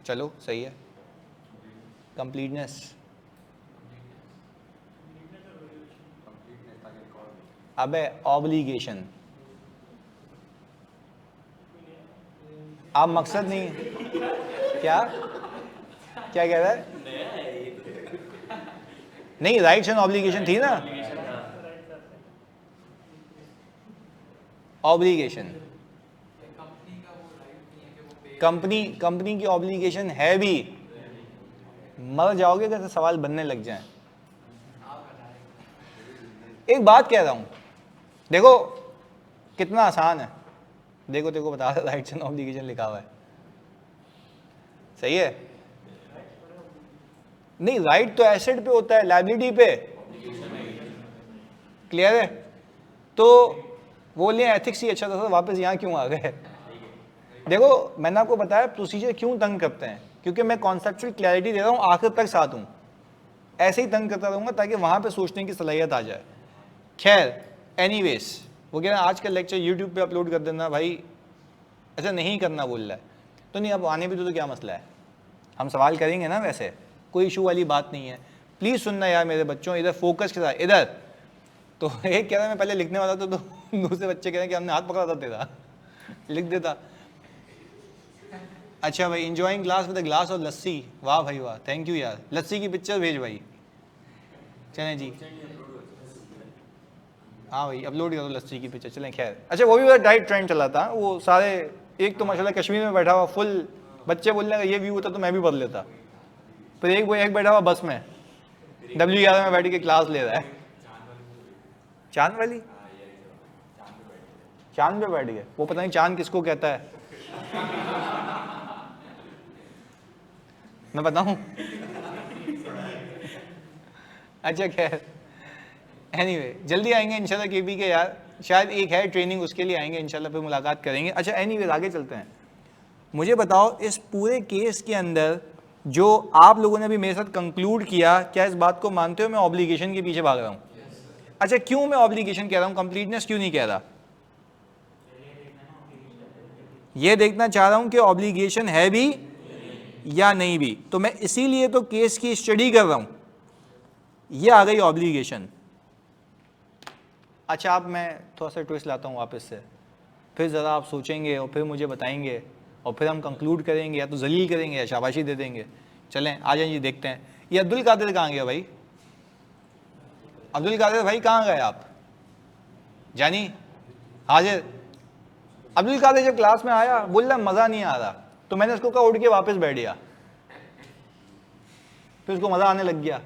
चलो सही है। कंप्लीटनेस, अबे ऑब्लिगेशन, आप मकसद नहीं, क्या क्या कह रहा है? नहीं, राइट्स एंड ऑब्लिगेशन थी ना। ऑब्लिगेशन, कंपनी की ऑब्लिगेशन है भी। मर जाओगे कैसे सवाल बनने लग जाएं। एक बात कह रहा हूं, देखो कितना आसान है। देखो देखो बता रहा, राइट्स एंड ऑब्लिगेशन लिखा हुआ है, सही है? नहीं, राइट तो एसेट पे होता है, लायबिलिटी पे। क्लियर है? तो बोलिए एथिक्स ही अच्छा था, वापस यहाँ क्यों आ गए? देखो मैंने आपको बताया प्रोसीजर क्यों तंग करते हैं, क्योंकि मैं कॉन्सेप्चुअल क्लैरिटी दे रहा हूँ, आखिर तक साथ हूँ। ऐसे ही तंग करता रहूँगा ताकि वहाँ पे सोचने की सलाहियत आ जाए। खैर एनीवेज, वो कह रहे हैं आज का लेक्चर यूट्यूब पे अपलोड कर देना भाई। अच्छा नहीं करना बोल रहा है तो नहीं, अब आने भी तो क्या मसला है, हम सवाल करेंगे ना, वैसे कोई इशू वाली बात नहीं है। प्लीज़ सुनना यार मेरे बच्चों, इधर फोकस के साथ। इधर तो एक कह रहा है मैं पहले लिखने वाला था, तो दूसरे बच्चे कह रहे हैं कि हमने हाथ पकड़ा था तेरा, लिख देता। अच्छा भाई, enjoying class with a glass और लस्सी, वाह भाई वाह, थैंक यू यार। लस्सी की पिक्चर भेज भाई। चलें जी, हाँ भाई अपलोड करो लस्सी की पिक्चर। चलें खैर, अच्छा वो भी डाइट ट्रेंड चला था, वो सारे एक तो माशाल्लाह कश्मीर में बैठा हुआ फुल, बच्चे बोलने का ये व्यू होता तो मैं भी बदल लेता। फिर एक वो एक बैठा हुआ बस में W11 में बैठ के क्लास ले रहा है। चांद वाली, चांद पे बैठ गए, वो पता नहीं चांद किसको कहता है, मैं बताऊं? अच्छा खैर एनीवे, जल्दी आएंगे इंशाल्लाह केबी के यार, शायद एक है ट्रेनिंग उसके लिए आएंगे इंशाल्लाह, फिर मुलाकात करेंगे। अच्छा एनीवे आगे चलते हैं। मुझे बताओ इस पूरे केस के अंदर जो आप लोगों ने भी मेरे साथ कंक्लूड किया, क्या इस बात को मानते हो मैं ऑब्लिगेशन के पीछे भाग रहा हूँ? अच्छा क्यों मैं ऑब्लिगेशन कह रहा हूँ, कंप्लीटनेस क्यों नहीं कह रहा? ये देखना चाह रहा हूँ कि ऑब्लिगेशन है भी या नहीं भी, तो मैं इसीलिए तो केस की स्टडी कर रहा हूँ। ये आ गई ऑब्लिगेशन। अच्छा अब मैं थोड़ा सा ट्विस्ट लाता हूँ वापस से, फिर ज़रा आप सोचेंगे और फिर मुझे बताएंगे और फिर हम कंक्लूड करेंगे, या तो जलील करेंगे या शाबाशी दे देंगे। चलें आ जाइए देखते हैं। ये अब्दुल कादिर कहाँ गया भाई? अब्दुल कादिर भाई कहाँ गए आप? जानी हाजिर। अब्दुल कादिर जब क्लास में आया बोल रहा मज़ा नहीं आ रहा, तो मैंने उसको कहा उठ के वापस बैठ गया, फिर उसको मज़ा आने लग गया।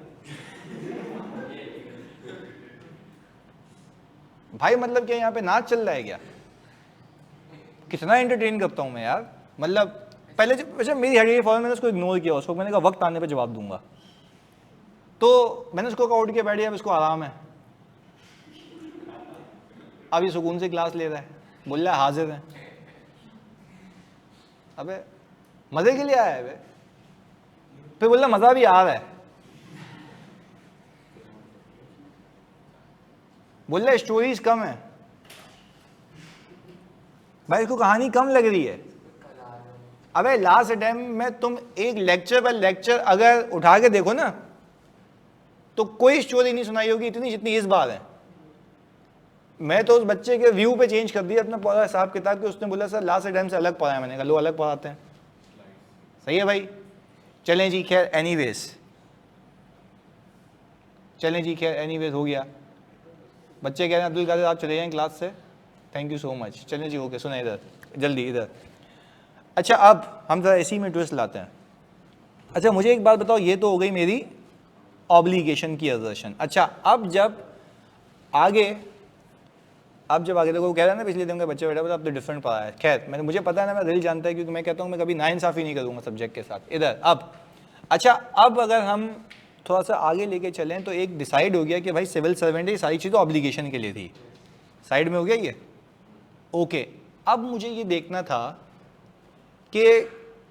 भाई मतलब क्या यहाँ पे नाच चल रहा है क्या? कितना एंटरटेन करता हूँ मैं यार, मतलब पहले जब अच्छा मेरी हेड फॉरन मैंने उसको इग्नोर किया, उसको मैंने कहा वक्त आने पे जवाब दूंगा, तो मैंने उसको कहा उठ के बैठ गया, अब इसको आराम है, अब ये सुकून से क्लास ले रहा है, बोल रहा है हाजिर है। अबे मज़े के लिए आया है, फिर बोल रहा मज़ा भी आ रहा है, बोल रहा स्टोरीज कम है। भाई इसको कहानी कम लग रही है। अबे लास्ट अटेम्प्ट में तुम एक लेक्चर पर लेक्चर अगर उठा के देखो ना, तो कोई स्टोरी नहीं सुनाई होगी इतनी जितनी इस बार है। मैं तो उस बच्चे के व्यू पे चेंज कर दिया अपना पूरा हिसाब किताब के। उसने बोला सर लास्ट अटेम्प्ट से अलग पढ़ाया, मैंने कहा लो अलग पढ़ाते हैं। सही है भाई, चलें जी खैर एनीवेज, चलें जी खैर एनीवेज हो गया। बच्चे कह रहे हैं अब्दुल कादिर आप चले जाएं क्लास से, थैंक यू सो मच। चलें जी ओके, सुना इधर जल्दी इधर। अच्छा अब हम ज़रा इसी में ट्विस्ट लाते हैं। अच्छा मुझे एक बात बताओ, ये तो हो गई मेरी ऑब्लिगेशन की असर्शन। अच्छा अब जब आगे देखो, वो कह रहा है ना पिछले दिन के बच्चे बैठा अब तो डिफरेंट पढ़ा है। खैर मुझे पता है ना, मैं दिल जानता है, क्योंकि मैं कहता हूँ मैं कभी नाइंसाफ़ी नहीं करूँगा सब्जेक्ट के साथ। इधर अब अच्छा अब अगर हम थोड़ा सा आगे लेके चलें तो एक डिसाइड हो गया कि भाई सिविल सर्वेंट ये सारी चीज़ें ऑब्लिगेशन के लिए थी। साइड में हो गया ये, ओके, अब मुझे ये देखना था कि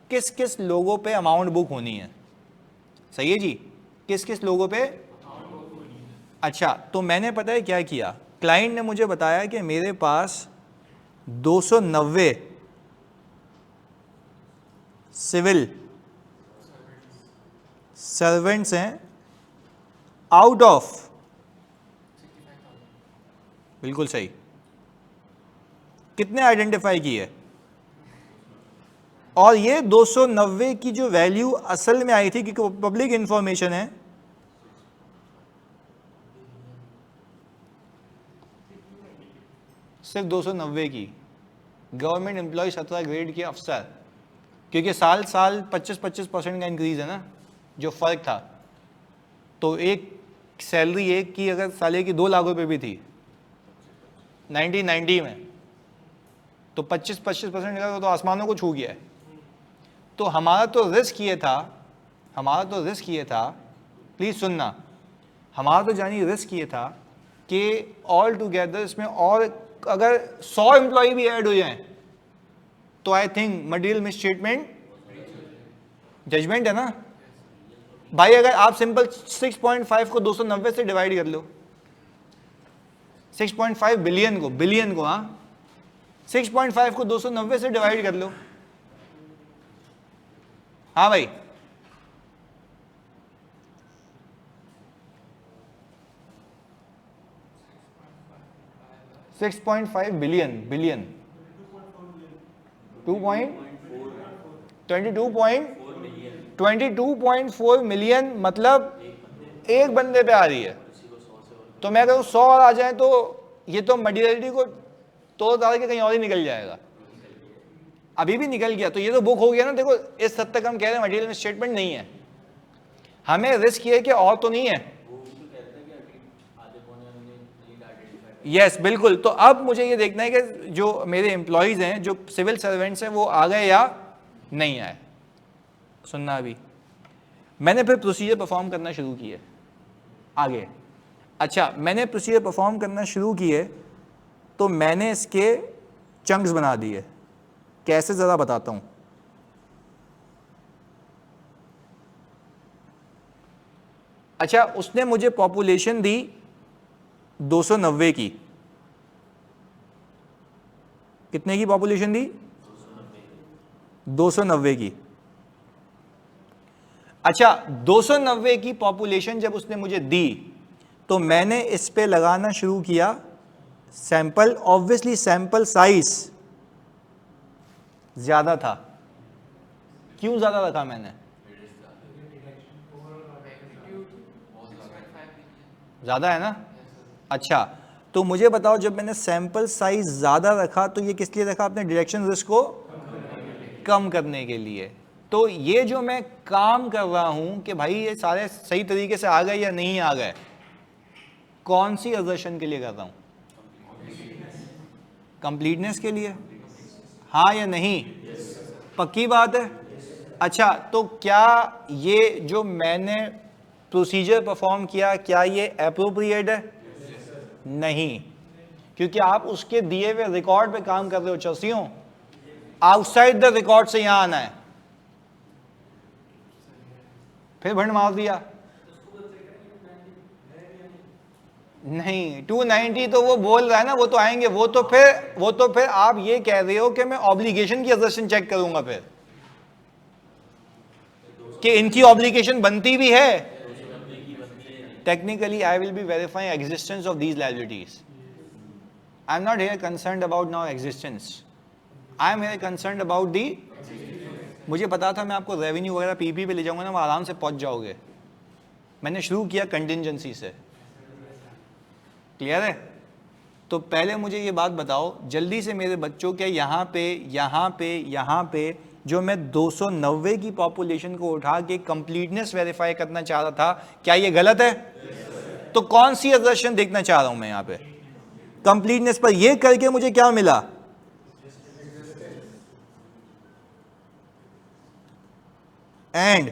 किस किस लोगों पे अमाउंट बुक होनी है। सही है जी, किस किस लोगों पे। अच्छा, तो मैंने पता है क्या किया, क्लाइंट ने मुझे बताया कि मेरे पास 290 सिविल सर्वेंट्स हैं आउट ऑफ, बिल्कुल सही, कितने आइडेंटिफाई किए, और ये 290 की जो वैल्यू असल में आई थी, क्योंकि पब्लिक इंफॉर्मेशन है, सिर्फ 290 की, गवर्नमेंट एम्प्लॉय 17 ग्रेड के अफसर, क्योंकि साल साल 25% का इंक्रीज है ना, जो फर्क था, तो एक सैलरी एक की अगर साले की 2 लाख रुपए भी थी 1990 में, तो 25% का तो आसमानों को छू गया है। तो हमारा तो रिस्क ये था, प्लीज सुनना, हमारा तो जानी रिस्क ये था कि ऑल टुगेदर इसमें और अगर 100 एम्प्लॉय भी ऐड हो जाएं तो I think material misstatement judgement है ना भाई। अगर आप सिंपल 6.5 को 290 से डिवाइड कर लो, 6.5 बिलियन को हाँ, 6.5 को 290 से डिवाइड कर लो, हाँ भाई, $6.5 बिलियन 22.4 मिलियन, मतलब एक बंदे पे आ रही है। तो मैं कहूँ 100 और आ जाए तो ये तो मटेरियलिटी को तोड़ ताड़ के कहीं और ही निकल जाएगा। अभी भी निकल गया तो ये तो बुक हो गया ना। देखो इस हद तक हम कह रहे हैं मटेरियल स्टेटमेंट नहीं है, हमें रिस्क ये है कि और तो नहीं है। यस बिल्कुल। तो अब मुझे ये देखना है कि जो मेरे एम्प्लॉयज हैं, जो सिविल सर्वेंट्स हैं, वो आ गए या नहीं आए। सुनना, अभी मैंने फिर प्रोसीजर परफॉर्म करना शुरू किए आगे। अच्छा, मैंने प्रोसीजर परफॉर्म करना शुरू किए तो मैंने इसके चंक्स बना दिए। कैसे ज़रा बताता हूँ। अच्छा, उसने मुझे पॉपुलेशन दी 290 की। कितने की पॉपुलेशन दी? 290 की। अच्छा, 290 की पॉपुलेशन जब उसने मुझे दी तो मैंने इस पे लगाना शुरू किया सैंपल। ऑब्वियसली सैंपल साइज ज्यादा था। क्यों ज्यादा रखा मैंने? ज्यादा है ना। अच्छा, तो मुझे बताओ, जब मैंने सैंपल साइज ज्यादा रखा तो ये किस लिए रखा? अपने डायरेक्शन रिस्क को कम करने के लिए। तो ये जो मैं काम कर रहा हूं कि भाई ये सारे सही तरीके से आ गए या नहीं आ गए, कौन सी असर्शन के लिए कर रहा हूं? कंप्लीटनेस के लिए, हाँ या नहीं? पक्की बात है। अच्छा, तो क्या ये जो मैंने प्रोसीजर परफॉर्म किया, क्या ये एप्रोप्रिएट है? नहीं, क्योंकि आप उसके दिए हुए रिकॉर्ड पे काम कर रहे हो चौसियों। आउटसाइड द रिकॉर्ड से यहां आना है। फिर भंड मार दिया। नहीं, 290 तो वो बोल रहा है ना, वो तो आएंगे। वो तो फिर आप ये कह रहे हो कि मैं ऑब्लिगेशन की असर्शन चेक करूंगा फिर कि इनकी ऑब्लिगेशन बनती भी है। Technically I will be verifying existence of these liabilities. I am not here concerned about now existence, I am here concerned about the. मुझे पता था मैं आपको रेवेन्यू वगैरह पीपी पे ले जाऊंगा ना, वो आराम से पहुंच जाओगे। मैंने शुरू किया कंटिजेंसी से। क्लियर है? तो पहले मुझे ये बात बताओ जल्दी से मेरे बच्चों के, यहाँ पे जो मैं 290 की पॉपुलेशन को उठा के कंप्लीटनेस वेरीफाई करना चाह रहा था, क्या ये गलत है? तो कौन सी असर्शन देखना चाह रहा हूं मैं यहाँ पे? कंप्लीटनेस पर। ये करके मुझे क्या मिला? And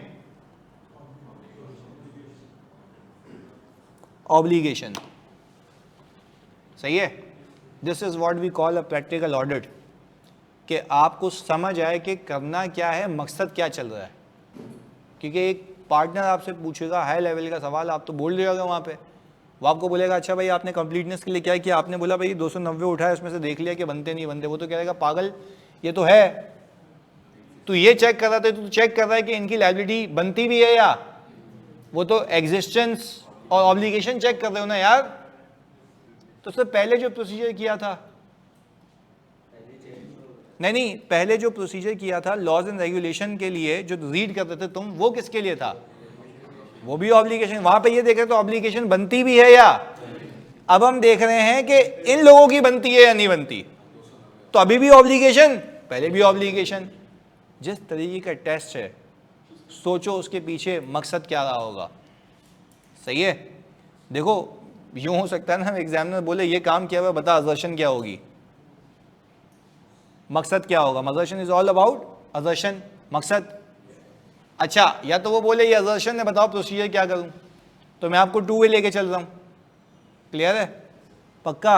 obligation. सही है? This is what we call a practical audit, कि आपको समझ आए कि करना क्या है, मकसद क्या चल रहा है। क्योंकि एक पार्टनर आपसे पूछेगा हाई लेवल का सवाल, आप तो बोल जाओगे वहाँ पे, वो आपको बोलेगा अच्छा भाई आपने कंप्लीटनेस के लिए क्या किया, आपने बोला भाई 290 उठाए, उसमें से देख लिया कि बनते नहीं बनते, वो तो कहेगा पागल ये तो है, तू ये चेक कर रहा था, तू चेक कर रहा है कि इनकी लायबिलिटी बनती भी है या, वो तो एग्जिस्टेंस और ऑब्लिगेशन चेक कर रहे हो ना यार। तो उससे पहले जो प्रोसीजर किया था, नहीं पहले जो प्रोसीजर किया था लॉज एंड रेगुलेशन के लिए जो रीड करते थे तुम, वो किसके लिए था, वो भी ऑब्लिगेशन, वहां पे ये देख रहे तो ऑब्लिगेशन बनती भी है या। अब हम देख रहे हैं कि इन लोगों की बनती है या नहीं बनती, तो अभी भी ऑब्लिगेशन, पहले भी ऑब्लिगेशन। जिस तरीके का टेस्ट है, सोचो उसके पीछे मकसद क्या रहा होगा। सही है। देखो यूं हो सकता है ना, एग्जामिनर बोले ये काम किया हुआ, बता असर्शन क्या होगी, मकसद क्या होगा। Assertion is all about assertion, मकसद। अच्छा, या तो वो बोले ये असर्शन है, बताओ प्रोसीजर क्या करूं, तो मैं आपको 2 वे लेके चल रहा हूं। क्लियर है, पक्का,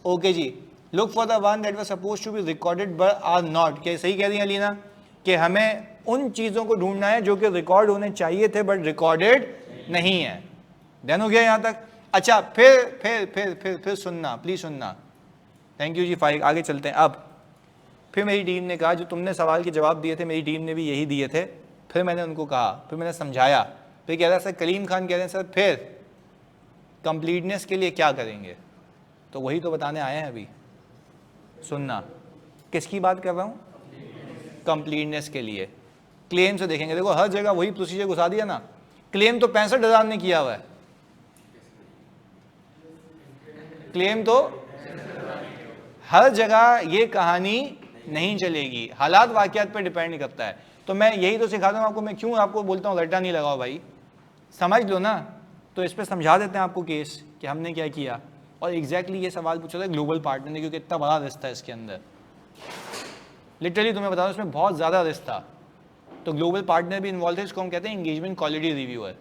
ओके जी। Look for the one that was supposed to be recorded but are not. क्या सही कह रही है अलीना, कि हमें उन चीज़ों को ढूंढना है जो कि रिकॉर्ड होने चाहिए थे बट रिकॉर्डेड नहीं है। ध्यान हो गया यहाँ तक। अच्छा, फिर सुनना, प्लीज सुनना, थैंक यू जी फाइक, आगे चलते हैं। अब फिर मेरी टीम ने कहा, जो तुमने सवाल के जवाब दिए थे मेरी टीम ने भी यही दिए थे। फिर मैंने उनको कहा, फिर मैंने समझाया, फिर कह रहा सर कलीम खान कह रहे हैं सर फिर कंप्लीटनेस के लिए क्या करेंगे, तो वही तो बताने आए हैं अभी। सुनना, किसकी बात कर रहा हूँ, कंप्लीटनेस के लिए। क्लेम से देखेंगे, देखो हर जगह वही प्रोसीजर घुसा दिया ना। क्लेम तो 65,000 ने किया हुआ है, क्लेम तो हर जगह ये कहानी नहीं चलेगी, हालात वाकयात पर डिपेंड करता है। तो मैं यही तो सिखाता हूँ आपको, मैं क्यों आपको बोलता हूँ रट्टा नहीं लगाओ भाई, समझ लो ना। तो इस पर समझा देते हैं आपको केस कि हमने क्या किया। और एग्जैक्टली ये सवाल पूछा था ग्लोबल पार्टनर ने, क्योंकि इतना बड़ा रिश्ता है इसके अंदर, लिटरली तुम्हें बता दूं इसमें बहुत ज़्यादा रिस्क था। तो ग्लोबल पार्टनर भी इन्वॉल्व थे, इसको हम कहते हैं एंगेजमेंट क्वालिटी रिव्यूअर।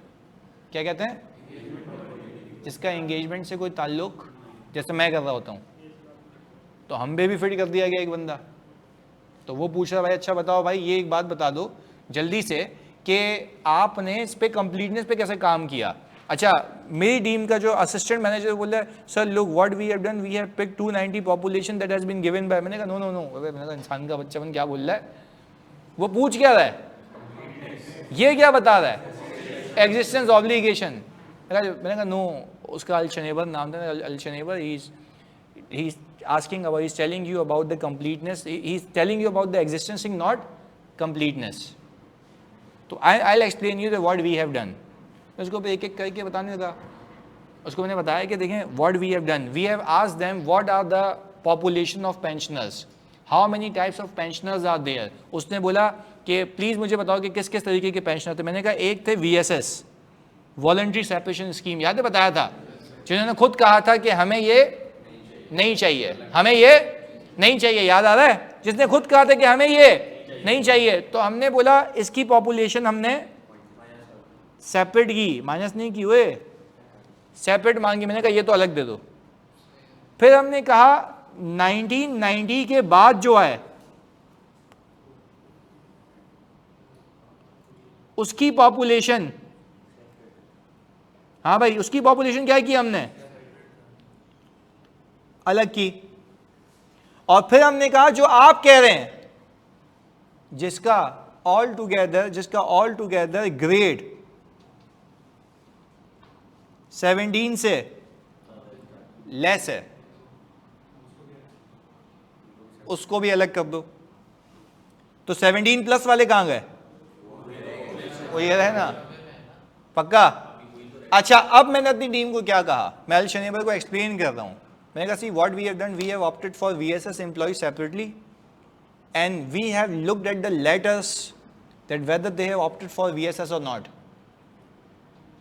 क्या कहते हैं, जिसका एंगेजमेंट से कोई ताल्लुक, जैसे मैं कर रहा होता हूँ, तो हम भी फिट कर दिया गया एक बंदा। तो वो पूछ रहा भाई अच्छा बताओ भाई ये एक बात बता दो जल्दी से कि आपने इस पे कंप्लीटनेस पे कैसे काम किया। अच्छा, मेरी टीम का जो असिस्टेंट मैनेजर बोल रहा है sir look what we have done, we have pick 290 population that has been given by. मैंने कहा नो नो नो, मैंने कहा इंसान का बच्चा बन क्या बोल रहा है, वो पूछ क्या रहा है, ये क्या बता रहा है, एग्जिस्टेंस ऑब्लिगेशन। मैंने कहा नो, उसका अल-शनेबर नाम था, Al Shanebar, he is asking about, he's telling you about the completeness, he's telling you about the existence thing, not completeness. तो I'll explain you that what we have done. उसको एक एक करके बताने लगा। उसको मैंने बताया कि देखें what we have done, we have asked them what are the population of pensioners, how many types of pensioners are there. उसने बोला कि प्लीज़ मुझे बताओ कि किस किस तरीके के पेंशनर थे। मैंने कहा एक थे VSS, वॉलंटरी सेपरेशन स्कीम, याद है बताया था, जिन्होंने खुद कहा था कि हमें ये नहीं चाहिए, हमें ये नहीं चाहिए, याद आ रहा है, जिसने खुद कहा था कि हमें ये नहीं चाहिए। तो हमने बोला इसकी पॉपुलेशन हमने सेपरेट की, माइनस नहीं की हुए, सेपरेट मांगी। मैंने कहा ये तो अलग दे दो। फिर हमने कहा 1990 के बाद जो है उसकी पॉपुलेशन, हाँ भाई उसकी पॉपुलेशन क्या की हमने अलग की। और फिर हमने कहा जो आप कह रहे हैं जिसका ऑल टुगेदर ग्रेड 17 से लेस है, उसको भी अलग कर दो। तो 17 प्लस वाले कहां गए, वो ये रहे ना, पक्का। अच्छा, अब मैंने अपनी टीम को क्या कहा, मैं अल-शनेबर को एक्सप्लेन कर रहा हूं। मैंने कहा see what we have done, we have opted for VSS employ separately and we have looked at the letters that whether they have opted for VSS और not,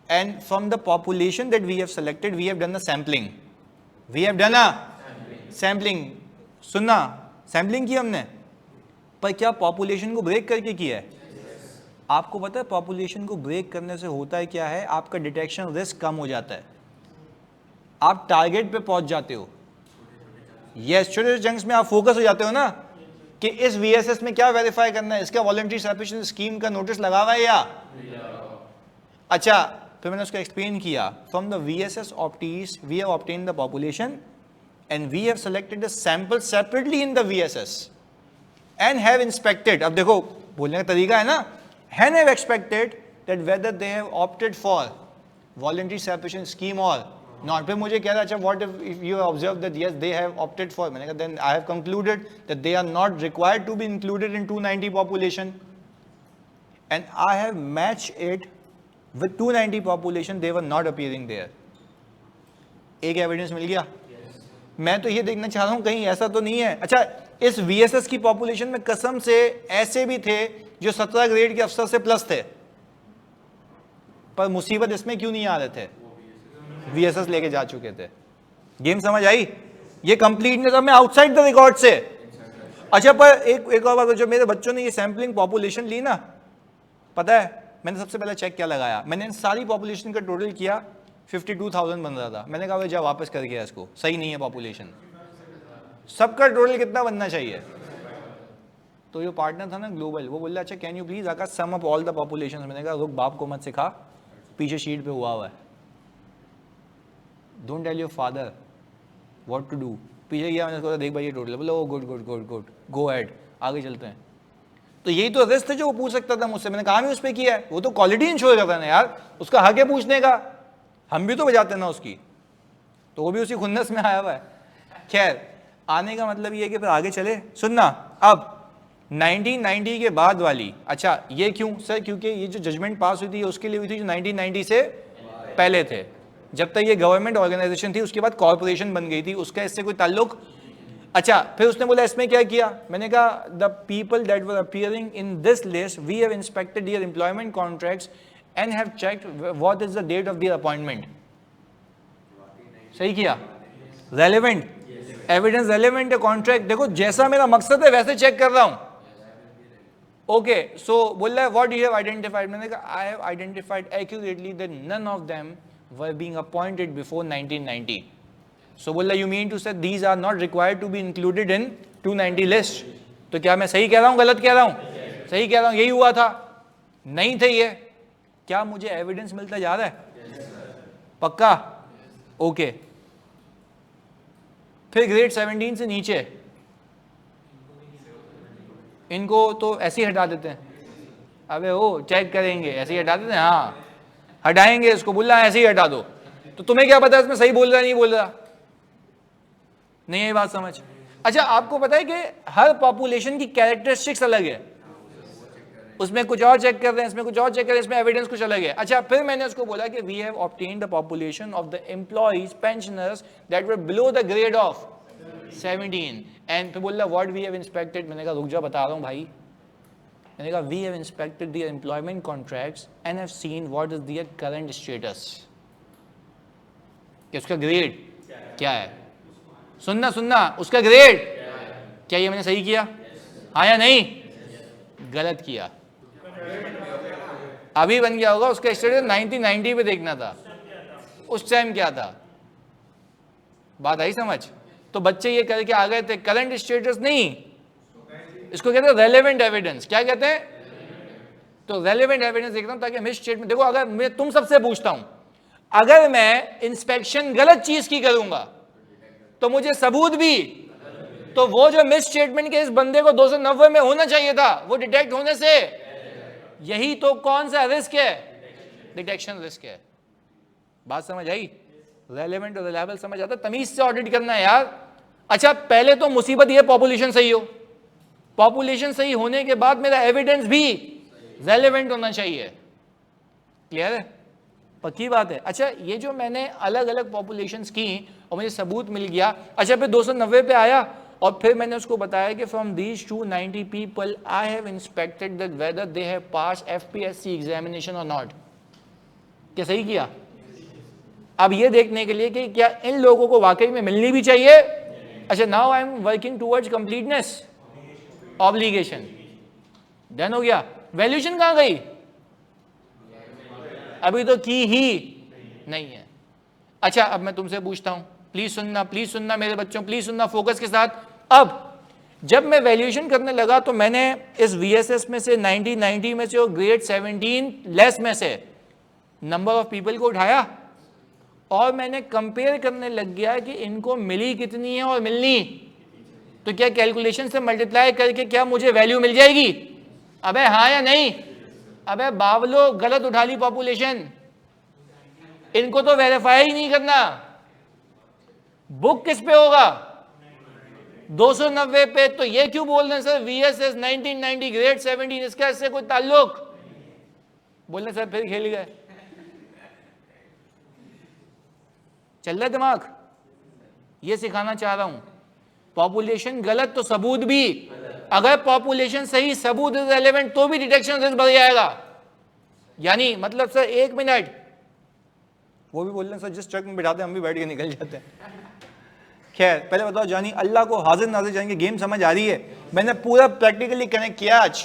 and from the population that we have selected we have done the sampling, we have done a sampling. सुनना, sampling की हमने, पर क्या population को break करके किया है। आपको पता है पॉपुलेशन को ब्रेक करने से होता है क्या है, आपका डिटेक्शन रिस्क कम हो जाता है, आप टारगेट पे पहुंच जाते हो। यस, छोटे चंक्स में आप फोकस हो जाते हो ना कि इस VSS में क्या वेरीफाई करना है, इसका वॉलंटरी सफिशिएंट स्कीम का नोटिस लगा हुआ है या अच्छा, फिर मैंने उसको एक्सप्लेन किया from the VSS optees we have obtain the population and we have selected the sample separately in the VSS and have inspected, अब देखो बोलने का तरीका है ना, and have expected that whether they have opted for voluntary sufficient scheme or not. पे मुझे कह रहा अच्छा what if you observe that yes they have opted for, मैंने कहा then I have concluded that they are not required to be included in 290 population and I have match it with 290 population, they were not appearing there. एक evidence मिल गया। मैं तो ये देखना चाह रहा हूं कहीं ऐसा तो नहीं है अच्छा इस VSS की पॉपुलेशन में कसम से ऐसे भी थे जो 17 ग्रेड के अफसर से प्लस थे, पर मुसीबत इसमें क्यों नहीं आ रहे थे, VSS लेके जा चुके थे। गेम समझ आई? ये कंप्लीट नहीं था, मैं आउटसाइड द रिकॉर्ड से। अच्छा पर एक और बात, जो मेरे बच्चों ने ये सैम्पलिंग पॉपुलेशन ली ना, पता है मैंने सबसे पहले चेक क्या लगाया, मैंने इन सारी पॉपुलेशन का टोटल किया, 52,000 बन रहा था। मैंने कहा भाई जा वापस कर गया इसको, सही नहीं है पॉपुलेशन, सबका टोटल कितना बनना चाहिए। तो जो पार्टनर था ना ग्लोबल, वो बोल रहा अच्छा can you please Akash sum up all the population. मैंने कहा रुक, बाप को मत सिखा, पीछे शीट पे हुआ है, don't tell your father what to do. पीछे गया, मैंने उसको देख भाई ये टोटल, बोला oh good good good good, go ahead, आगे चलते हैं। तो यही तो रिस्क थे जो वो पूछ सकता था मुझसे, मैंने काम ही उस पर किया है, वो तो क्वालिटी इंश्योर करता है ना यार, उसका हक है पूछने का, हम भी तो बजाते हैं ना उसकी, तो वो भी उसी खुन्नस में आया हुआ है। खैर आने का मतलब ये है कि फिर आगे चले। सुनना अब 1990 के बाद वाली, अच्छा ये क्यों सर, क्योंकि ये जो जजमेंट पास हुई थी उसके लिए हुई थी जो 1990 से पहले थे, जब तक ये गवर्नमेंट ऑर्गेनाइजेशन थी, उसके बाद कॉर्पोरेशन बन गई थी, उसका इससे कोई ताल्लुक। अच्छा फिर उसने बोला इसमें क्या किया, मैंने कहा the people that were appearing in this list we have inspected their employment contracts and have checked what is the date of their appointment. सही किया, रेलेवेंट एविडेंस, रेलेवेंट है कॉन्ट्रैक्ट। देखो जैसा मेरा मकसद है वैसे चेक कर रहा हूं। ओके सो बोल रहा है व्हाट यू हैव आइडेंटिफाइड, मैंने कहा I have identified accurately that none of them were being appointed before 1990। So बोल रहा है you mean to say these are not required to be included in 290 list. तो क्या मैं सही कह रहा हूं गलत कह रहा हूं? सही कह रहा हूं, यही हुआ था, नहीं थे ये। क्या मुझे एविडेंस मिलता जा रहा है? पक्का? ओके फिर ग्रेड 17 से नीचे इनको तो ऐसे ही हटा देते हैं, अबे वो चेक करेंगे ऐसे ही हटा देते हैं, हाँ हटाएंगे इसको, बोल रहा है ऐसे ही हटा दो, तो तुम्हें क्या पता इसमें सही बोल रहा है नहीं बोल रहा, नहीं ये बात समझ। अच्छा आपको पता है कि हर पॉपुलेशन की कैरेक्टरिस्टिक्स अलग है, उसमें कुछ और चेक कर रहे हैं, इसमें कुछ और चेक कर रहे हैं, इसमें एविडेंस कुछ अलग है। अच्छा फिर मैंने उसको बोला कि we have obtained the population of the employees pensioners that were below the grade of 17 and फिर बोल रहा व्हाट वी हैव इंस्पेक्टेड। मैंने कहा रुक जा बता रहा हूं भाई, मैंने कहा we have inspected their employment contracts and have seen what is their current status, कि उसका ग्रेड क्या है। सुनना उसका ग्रेड क्या, ये मैंने सही किया हाँ या नहीं? गलत किया। अभी बन गया होगा उसका स्टेटस 1990 पे देखना था, उस टाइम क्या था, बात आई समझ? तो बच्चे ये करके आ गए थे, करंट स्टेटस नहीं, इसको कहते हैं रेलेवेंट एविडेंस। क्या कहते हैं? तो रेलेवेंट एविडेंस देखता हूं ताकि मिस स्टेटमेंट, देखो अगर मैं तुम सबसे पूछता हूं, अगर मैं इंस्पेक्शन गलत चीज की करूंगा तो मुझे सबूत भी, तो वो जो मिस स्टेटमेंट के इस बंदे को 290 में होना चाहिए था, वो डिटेक्ट होने से, यही तो कौन सा रिस्क है? डिटेक्शन रिस्क है। बात समझ आई? रेलेवेंट और रिलायबल समझ आता, तमीज से ऑडिट करना है यार। अच्छा पहले तो मुसीबत ये पॉपुलेशन सही हो, पॉपुलेशन सही होने के बाद मेरा एविडेंस भी रेलेवेंट होना चाहिए। क्लियर है? पक्की बात है। अच्छा ये जो मैंने अलग अलग पॉपुलेशंस की और मुझे सबूत मिल गया, अच्छा फिर 290 पे आया और फिर मैंने उसको बताया कि from these 290 people I have inspected that whether they have pass FPSC examination और नॉट। क्या सही किया? अब ये देखने के लिए कि क्या इन लोगों को वाकई में मिलनी भी चाहिए। अच्छा now I am working towards completeness obligation, done हो गया। वैल्यूएशन कहां गई? अभी तो की ही नहीं है। अच्छा अब मैं तुमसे पूछता हूं, प्लीज सुनना मेरे बच्चों, प्लीज सुनना फोकस के साथ। अब जब मैं वैल्यूएशन करने लगा तो मैंने इस VSS में से 90 में से और ग्रेड 17 लेस में से नंबर ऑफ पीपल को उठाया और मैंने कंपेयर करने लग गया कि इनको मिली कितनी है और मिलनी, तो क्या कैलकुलेशन से मल्टीप्लाई करके क्या मुझे वैल्यू मिल जाएगी? अबे हाँ या नहीं? अबे बावलो, गलत उठा ली पॉपुलेशन, इनको तो वेरीफाई ही नहीं करना। बुक किस पे होगा? 290 पे। तो ये क्यों बोल रहे हैं सर VSS 1990 ग्रेड 17, इसका इससे कोई ताल्लुक? बोलने सर फिर खेल गए, चल रहा दिमाग। ये सिखाना चाह रहा हूं, पॉपुलेशन गलत तो सबूत भी, अगर पॉपुलेशन सही सबूत रेलेवेंट तो भी डिटेक्शन रिस्क बढ़ जाएगा। यानी मतलब सर 1 मिनट, वो भी बोल रहे हैं सर जिस ट्रक में बिठाते हैं हम भी बैठ के निकल जाते हैं। खैर पहले बताओ जानी, अल्लाह को हाजिर नाजिर जानेंगे, गेम समझ आ रही है? मैंने पूरा प्रैक्टिकली कनेक्ट किया आज,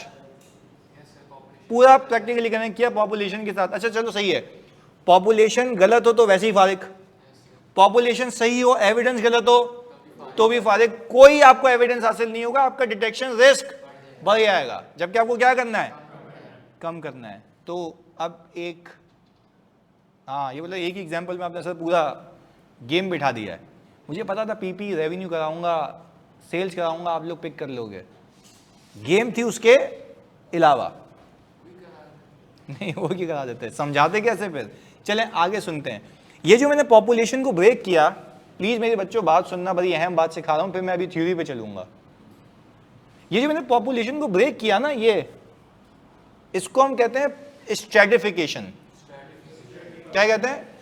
पूरा प्रैक्टिकली कनेक्ट किया पॉपुलेशन के साथ। अच्छा चलो सही है, पॉपुलेशन गलत हो तो वैसे ही फारिक, पॉपुलेशन सही हो एविडेंस गलत हो तो भी फारिक, कोई आपको एविडेंस हासिल नहीं होगा, आपका डिटेक्शन रिस्क बढ़ जाएगा, जबकि आपको क्या करना है? कम करना है। तो अब एक, हाँ ये मतलब एक ही एग्जाम्पल में आपने सर पूरा गेम बिठा दिया है। मुझे पता था पीपी रेवेन्यू कराऊंगा, सेल्स कराऊंगा, आप लोग पिक कर लोगे, गेम थी उसके अलावा नहीं, वो क्या करा देते, समझाते कैसे? फिर चलें आगे सुनते हैं। ये जो मैंने पॉपुलेशन को ब्रेक किया, प्लीज मेरे बच्चों बात सुनना, बड़ी अहम बात सिखा रहा हूं, फिर मैं अभी थ्योरी पे चलूंगा। ये जो मैंने पॉपुलेशन को ब्रेक किया ना, ये इसको हम कहते हैं स्ट्रैटिफिकेशन। क्या कहते हैं?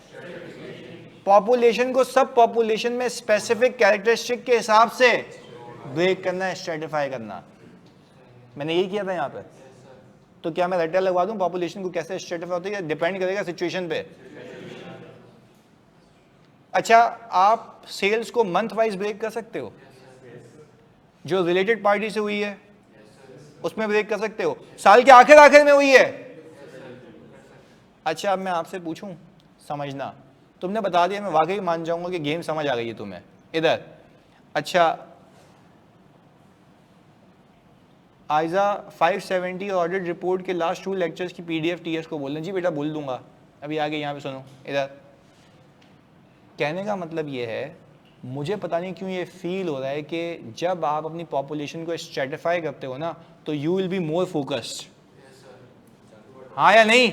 पॉपुलेशन को सब पॉपुलेशन में स्पेसिफिक कैरेक्टरिस्टिक के हिसाब से ब्रेक करना है, स्ट्रैटिफाई करना। मैंने यही किया था यहाँ पे। तो क्या मैं रट्टा लगवा दूं पॉपुलेशन को कैसे स्ट्रैटिफाई होती है? डिपेंड करेगा सिचुएशन पे। अच्छा, आप सेल्स को मंथ वाइज ब्रेक कर सकते हो, जो रिलेटेड पार्टी से हुई है उसमें ब्रेक कर सकते हो, साल के आखिर में हुई है। अच्छा अब मैं आपसे पूछूं, समझना, तुमने बता दिया, मैं वाकई मान जाऊंगा कि गेम समझ आ गई है तुम्हें इधर। अच्छा आयजा 570 ऑडिट रिपोर्ट के लास्ट 2 लेक्चर्स की PDF TS को बोल दें। जी बेटा बोल दूंगा, अभी आगे यहाँ पे सुनो इधर। कहने का मतलब ये है, मुझे पता नहीं क्यों ये फील हो रहा है कि जब आप अपनी पॉपुलेशन को स्ट्रेटिफाई करते हो ना, तो you will be more focused. हाँ या नहीं?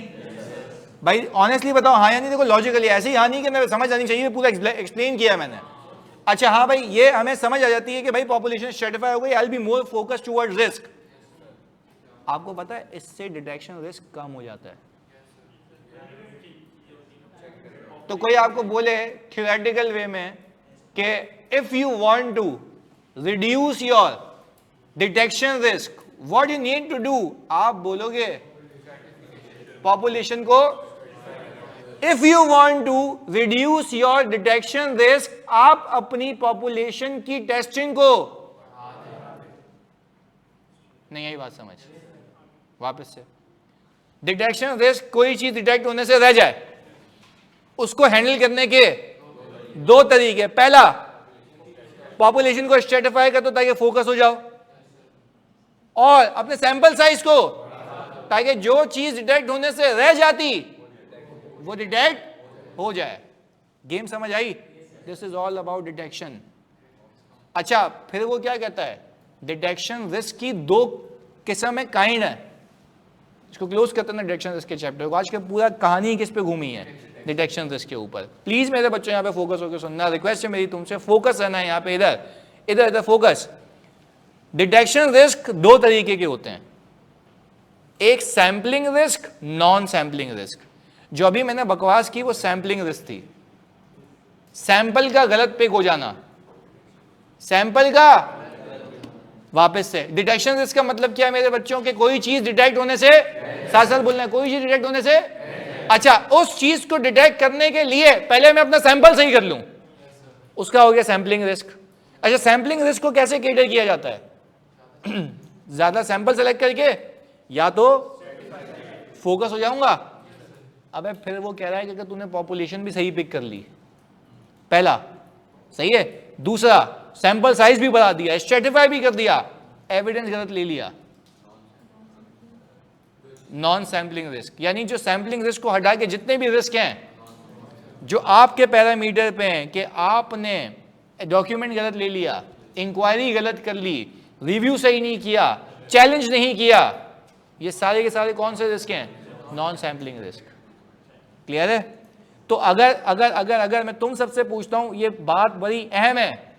भाई ऑनेस्टली बताओ, हाँ या नहीं? देखो लॉजिकली ऐसे ही हाँ नहीं कि समझ आनी चाहिए, पूरा एक्सप्लेन किया मैंने। अच्छा हाँ भाई, ये हमें समझ आ जाती है कि भाई पॉपुलेशन स्ट्रेटिफाई हो गई, I will be more focused towards risk. आपको पता है इससे डिटेक्शन रिस्क कम हो जाता है। तो कोई आपको बोले थ्योरेटिकल वे में कि if you want to reduce your detection risk, what you need to do, आप बोलोगे पॉपुलेशन को, if you want to reduce your detection risk, आप अपनी पॉपुलेशन की टेस्टिंग को, नहीं आई बात समझ? वापस से, डिटेक्शन रिस्क कोई चीज डिटेक्ट होने से रह जाए, उसको हैंडल करने के 2 तरीके। पहला, पॉपुलेशन को स्ट्रेटिफाई कर दो ताकि फोकस हो जाओ, और अपने सैंपल साइज को, ताकि जो चीज डिटेक्ट होने से रह जाती वो डिटेक्ट हो जाए। गेम समझ आई? This is all about detection. अच्छा फिर वो क्या कहता है, डिटेक्शन रिस्क की 2 किस्म है, काइंड है। इसको क्लोज करते हैं डिटेक्शन रिस्क के चैप्टर को। आज का पूरा कहानी किस पे घूमी है? डिटेक्शन रिस्क के ऊपर। प्लीज मेरे बच्चों यहाँ पे फोकस होकर सुनना, रिक्वेस्ट है मेरी तुमसे, फोकस रहना है यहाँ पे, इधर इधर इधर फोकस। डिटेक्शन रिस्क 2 तरीके के होते हैं, एक sampling risk, non sampling risk. जो अभी मैंने बकवास की वो सैंपलिंग रिस्क थी, सैंपल का गलत पिक हो जाना, सैंपल का। वापस से, डिटेक्शन रिस्क का मतलब क्या है मेरे बच्चों के? कोई चीज डिटेक्ट होने से, साथ साथ बोलना है, कोई चीज डिटेक्ट होने से, अच्छा उस चीज को डिटेक्ट करने के लिए पहले मैं अपना सैंपल सही कर लूं, उसका हो गया सैंपलिंग रिस्क। अच्छा सैंपलिंग रिस्क को कैसे कैटर किया जाता है? ज्यादा सैंपल सेलेक्ट करके, या तो फोकस हो जाऊंगा। अबे फिर वो कह रहा है कि तूने पॉपुलेशन भी सही पिक कर ली, पहला सही है। दूसरा, सैंपल साइज भी बढ़ा दिया, स्ट्रेटिफाई भी कर दिया, एविडेंस गलत ले लिया। नॉन सैंपलिंग रिस्क, यानी जो सैंपलिंग रिस्क को हटा के जितने भी रिस्क हैं जो आपके पैरामीटर पे हैं, कि आपने डॉक्यूमेंट गलत ले लिया, इंक्वायरी गलत कर ली, रिव्यू सही नहीं किया, चैलेंज नहीं किया, ये सारे के सारे कौन से रिस्क हैं? Non sampling risk. क्लियर है? तो अगर अगर अगर अगर मैं तुम सबसे पूछता हूं, ये बात बड़ी अहम है,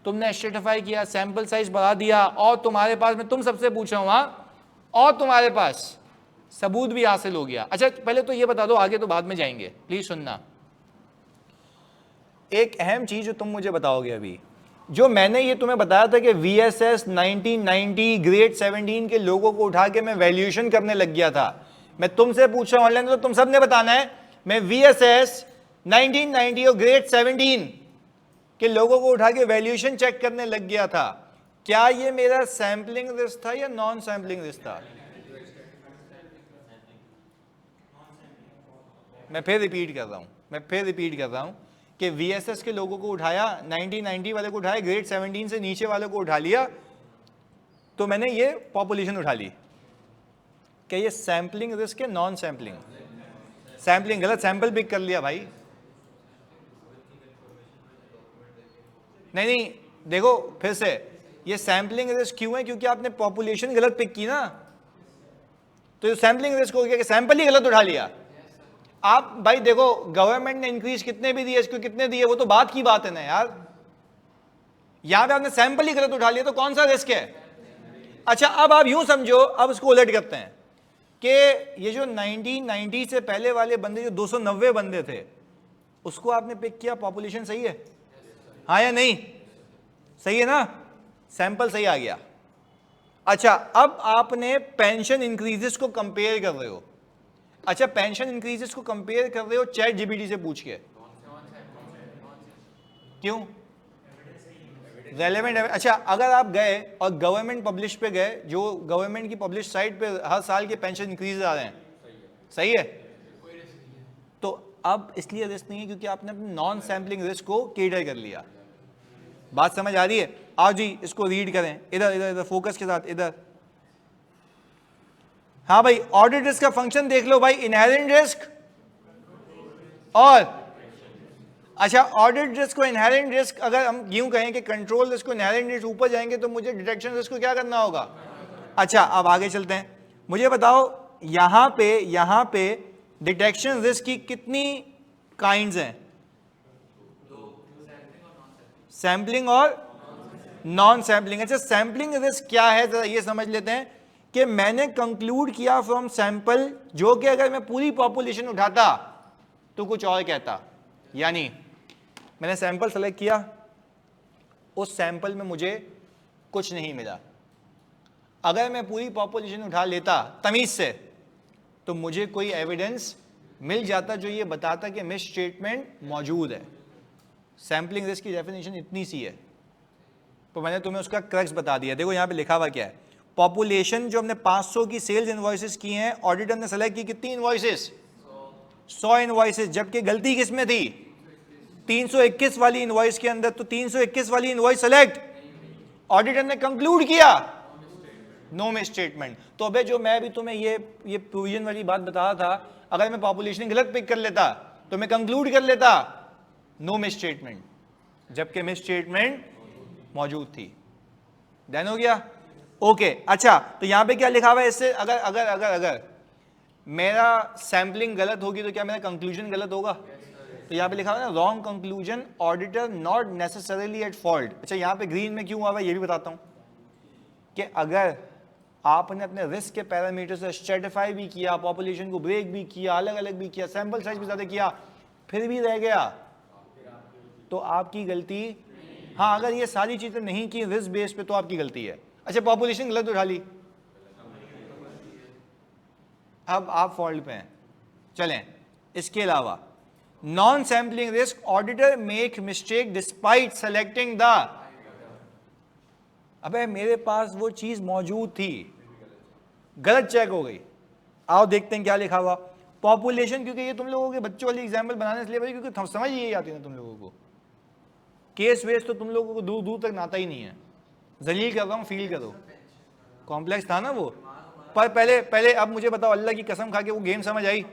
तुमने स्ट्रेटिफाई किया, सैंपल साइज बढ़ा दिया, और तुम्हारे पास, मैं तुम सबसे पूछ रहा हूं वहां, और तुम्हारे पास सबूत भी हासिल हो गया। अच्छा पहले तो ये बता दो, आगे तो बाद में जाएंगे, प्लीज सुनना। एक अहम चीज जो तुम मुझे बताओगे अभी, जो मैंने ये तुम्हें बताया था कि VSS 1990 ग्रेड 17 के लोगों को उठा के मैं वैल्यूएशन करने लग गया था, मैं तुमसे पूछ रहा हूं ऑनलाइन, तो तुम सबने बताना है मैं VSS 1990 और ग्रेड 17 के लोगों को उठा के वैल्यूएशन चेक करने लग गया था। क्या ये मेरा सैंपलिंग रिस्क था या नॉन सैंपलिंग रिस्क था? मैं फिर रिपीट कर रहा हूं कि VSS के लोगों को उठाया, 1990 वाले को उठाया, ग्रेड 17 से नीचे वाले को उठा लिया, तो मैंने ये पॉपुलेशन उठा ली। क्या ये सैंपलिंग रिस्क है, नॉन सैंपलिंग? सैंपलिंग, गलत सैंपल पिक कर लिया भाई। नहीं, देखो फिर से, ये सैंपलिंग रिस्क क्यों है? क्योंकि आपने पॉपुलेशन गलत पिक की ना, तो सैंपलिंग रिस्क हो गया कि सैंपल ही गलत उठा लिया। आप भाई देखो, गवर्नमेंट ने इंक्रीज कितने भी दिए, इसको कितने दिए, वो तो बात की बात है ना यार। यहां पे आपने सैंपल ही गलत उठा लिया, तो कौन सा रिस्क है? अच्छा अब आप यूं समझो, अब इसको उलट करते हैं कि ये जो 1990 से पहले वाले बंदे, जो 290 बंदे थे, उसको आपने पिक किया, पॉपुलेशन सही है, हाँ या नहीं? सही है ना, सैंपल सही आ गया। अच्छा अब आपने पेंशन इंक्रीजेस को कंपेयर कर रहे हो। अच्छा पेंशन इंक्रीजेस को कंपेयर कर रहे हो चैट जीपीटी से पूछ के, क्यों? रेलेवेंट। अच्छा अगर आप गए और गवर्नमेंट पब्लिश पे गए, जो गवर्नमेंट की पब्लिश साइट पे हर साल के पेंशन इंक्रीज आ रहे हैं, सही है, तो अब इसलिए रिस्क नहीं है क्योंकि आपने अपने नॉन सैंपलिंग रिस्क को केटर कर लिया। बात समझ आ रही है? आओ जी इसको रीड करें, इधर इधर इधर फोकस के साथ, इधर। हाँ भाई, ऑडिट रिस्क का फंक्शन देख लो भाई, इनहेरेंट रिस्क और, अच्छा ऑडिट रिस्क को इनहेरेंट रिस्क, अगर हम यूं कहें कि कंट्रोल रिस्क को इनहेरेंट रिस्क ऊपर जाएंगे तो मुझे डिटेक्शन रिस्क को क्या करना होगा? अच्छा अब आगे चलते हैं, मुझे बताओ यहां पे डिटेक्शन रिस्क की कितनी काइंड्स हैं? सैंपलिंग और नॉन सैंपलिंग। अच्छा सैंपलिंग रिस्क क्या है जरा ये समझ लेते हैं कि मैंने कंक्लूड किया फ्रॉम सैंपल, जो कि अगर मैं पूरी पॉपुलेशन उठाता तो कुछ और कहता। यानी मैंने सैंपल सेलेक्ट किया, उस सैंपल में मुझे कुछ नहीं मिला, अगर मैं पूरी पॉपुलेशन उठा लेता तमीज से तो मुझे कोई एविडेंस मिल जाता जो ये बताता कि मिस स्टेटमेंट मौजूद है। सैंपलिंग रिस्क की डेफिनेशन इतनी सी है, तो मैंने तुम्हें उसका क्रक्स बता दिया। देखो यहाँ पे लिखा हुआ क्या है, पॉपुलेशन जो हमने 500 की सेल्स इनवॉइसेस की हैं, ऑडिटर ने सेलेक्ट की कितनी इनवॉइसेस? 100 इनवॉइसेस, जबकि गलती किसमें थी? 321 वाली इनवॉइस के अंदर। तो 321 वाली इनवॉइस सेलेक्ट, ऑडिटर ने कंक्लूड किया नो मिस स्टेटमेंट। तो अबे जो मैं भी तुम्हें ये प्रोविजन वाली बात बता रहा था, अगर मैं पॉपुलेशन गलत पिक कर लेता तो मैं कंक्लूड कर लेता नो मिस स्टेटमेंट, जबकि मिस स्टेटमेंट मौजूद थी। डन हो गया? ओके अच्छा तो यहां पे क्या लिखा हुआ है इससे, अगर अगर अगर अगर मेरा सैंपलिंग गलत होगी तो क्या मेरा कंक्लूजन गलत होगा? तो यहां पे लिखा हुआ है ना, wrong conclusion, auditor not necessarily at fault. अच्छा यहां पे ग्रीन में क्यों हुआ है ये भी बताता हूं कि अगर आपने अपने रिस्क के पैरामीटर से स्ट्रेटिफाई भी किया, पॉपुलेशन को ब्रेक भी किया, अलग अलग भी किया, सैंपल साइज भी ज्यादा किया, फिर भी रह गया तो आपकी गलती। हाँ अगर ये सारी चीजें नहीं की रिस्क बेस पे तो आपकी गलती है। अच्छा पॉपुलेशन गलत उठा ली, अब आप फॉल्ट पे हैं। चलें इसके अलावा non sampling risk, auditor make mistake despite selecting the, अबे मेरे पास वो चीज मौजूद थी, गलत चेक हो गई। आओ देखते हैं क्या लिखा हुआ। पॉपुलेशन, क्योंकि ये तुम लोगों के बच्चों वाली एग्जाम्पल बनाने इसलिए क्योंकि समझ यही आती है ना तुम लोगों को। केस वेस तो तुम लोगों को दूर दूर तक नाता ही नहीं है, जलील कर रहा हूँ, फील करो। कॉम्प्लेक्स था ना वो, पर पहले अब मुझे बताओ, अल्लाह की कसम खा के वो गेम समझ आई?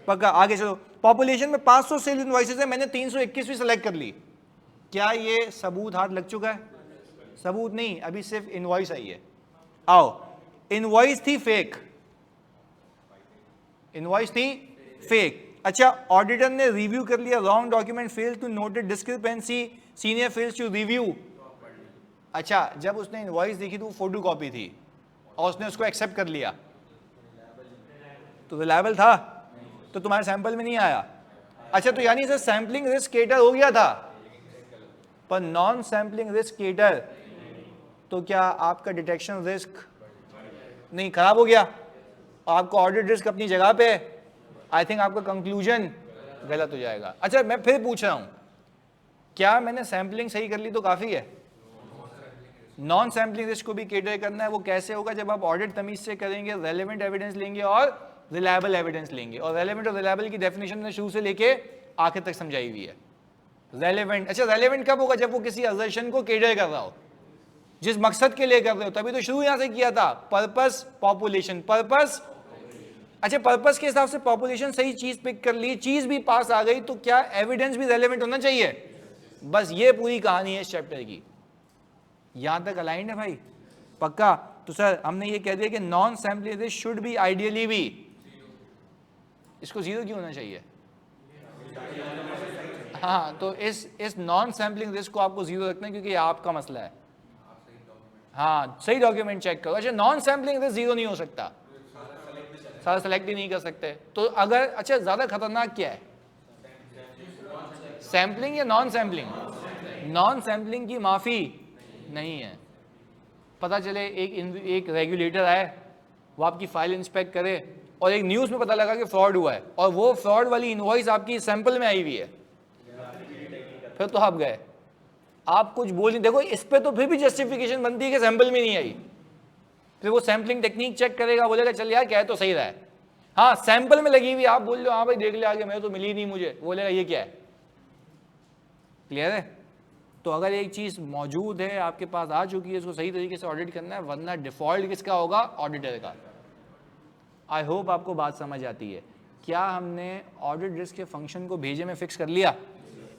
पक्का? आगे चलो। पॉपुलेशन में 500 सेल इनवॉइसेस है, मैंने 321वीं सेलेक्ट कर ली, क्या ये सबूत हाथ लग चुका है? सबूत नहीं, अभी सिर्फ इनवॉइस आई है। आओ, इनवॉइस थी फेक, इनवॉइस थी फेक। अच्छा, ऑडिटर ने रिव्यू कर लिया, wrong document, fail to noted discrepancy, senior fails to review. अच्छा, जब उसने इनवॉइस देखी तो वो फोटो कॉपी थी और उसने उसको एक्सेप्ट कर लिया, तो रिलायबल था? तो तुम्हारे सैंपल में नहीं आया। अच्छा, तो यानी सर सैंपलिंग रिस्क केटर हो गया था, पर नॉन सैंपलिंग रिस्क केटर, तो क्या आपका डिटेक्शन रिस्क नहीं खराब हो गया? आपका ऑडिट रिस्क अपनी जगह पे है। आई थिंक आपका कंक्लूजन गलत हो जाएगा। अच्छा, मैं फिर पूछ रहा हूं, क्या मैंने सैंपलिंग सही कर ली तो काफी है? नॉन सैंपलिंग रिस्क को भी केटर करना है। वो कैसे होगा? जब आप ऑडिट तमीज से करेंगे, रेलेवेंट एविडेंस लेंगे और रिलायबल एविडेंस लेंगे। और रेलेवेंट और रिलायबल की डेफिनेशन ने शुरू से लेके आखिर तक समझाई हुई है। रेलेवेंट, अच्छा रेलेवेंट कब होगा? जब वो किसी असर्शन को केटर कर रहा हो, जिस मकसद के लिए कर रहे हो। तभी तो शुरू यहां से किया था, पर्पस पॉपुलेशन, पर्पस। अच्छा, पर्पस के हिसाब से पॉपुलेशन सही चीज पिक कर ली, चीज भी पास आ गई, तो क्या एविडेंस भी रेलेवेंट होना चाहिए? बस ये पूरी कहानी है इस चैप्टर की। यहां तक अलाइंड है भाई? पक्का? तो सर हमने ये कह दिया कि non sampling risk should be ideally भी, इसको जीरो क्यों होना चाहिए? हाँ, तो इस नॉन सैंपलिंग रिस्क को आपको जीरो रखना है, क्योंकि ये आपका मसला है। हाँ, सही डॉक्यूमेंट चेक करो। अच्छा, नॉन सैंपलिंग रिस्क जीरो नहीं हो सकता, सारा सेलेक्ट ही नहीं कर सकते। तो अगर, अच्छा ज्यादा खतरनाक क्या है, सैंपलिंग या नॉन सैंपलिंग? नॉन सैंपलिंग की माफी नहीं है। पता चले एक रेगुलेटर आए, वो आपकी फाइल इंस्पेक्ट करे और एक न्यूज में पता लगा कि फ्रॉड हुआ है, और वो फ्रॉड वाली इनवॉइस आपकी सैंपल में आई हुई है, फिर तो आप गए, आप कुछ बोल नहीं। देखो इस पे तो फिर भी जस्टिफिकेशन बनती है कि सैंपल में नहीं आई, फिर वो सैंपलिंग टेक्निक चेक करेगा, बोलेगा चल यार क्या है तो सही रहा है। हाँ, सैंपल में लगी हुई, आप बोल लो हाँ भाई देख ले आगे, मैं तो मिली नहीं मुझे, बोलेगा ये क्या है। क्लियर है? तो अगर एक चीज मौजूद है, आपके पास आ चुकी है, इसको सही तरीके से ऑडिट करना है, वरना डिफॉल्ट किसका होगा? ऑडिटर का। आई होप आपको बात समझ आती है। क्या हमने ऑडिट रिस्क के फंक्शन को भेजे में फिक्स कर लिया?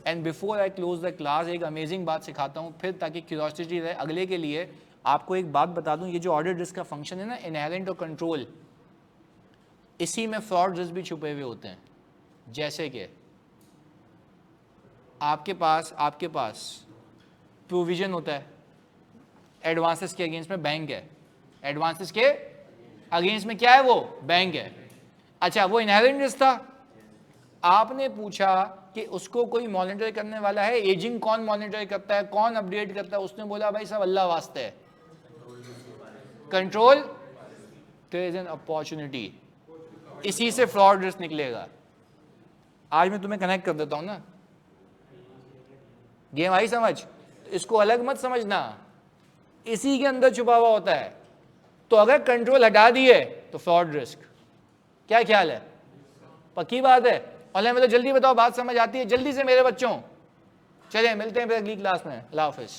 And before I close the class, एक अमेजिंग बात सिखाता हूँ फिर, ताकि क्यूरियोसिटी रहे अगले के लिए। आपको एक बात बता दूं, ये जो ऑडिट रिस्क का फंक्शन है ना, इनहेरेंट और कंट्रोल, इसी में फ्रॉड रिस्क भी छुपे हुए होते हैं। जैसे कि आपके पास प्रोविजन होता है एडवांसेस के अगेंस्ट में, बैंक है, एडवांसेस के अगेंस्ट में क्या है? वो बैंक है। अच्छा, वो इनहेरेंट रिस्क था, आपने पूछा कि उसको कोई मॉनिटर करने वाला है, एजिंग कौन मॉनिटर करता है, कौन अपडेट करता है? उसने बोला भाई सब अल्लाह वास्ते है, control, there is an opportunity, इसी से फ्रॉड रिस्क निकलेगा। आज मैं तुम्हें कनेक्ट कर देता हूं ना, गेम आई समझ? इसको अलग मत समझना, इसी के अंदर छुपा हुआ होता है। तो अगर कंट्रोल हटा दिए तो फ्रॉड रिस्क। क्या ख्याल है? पक्की बात है? और मैं तो जल्दी बताओ, बात समझ आती है जल्दी से मेरे बच्चों? चले मिलते हैं फिर अगली क्लास में। अल्लाह हाफिज़।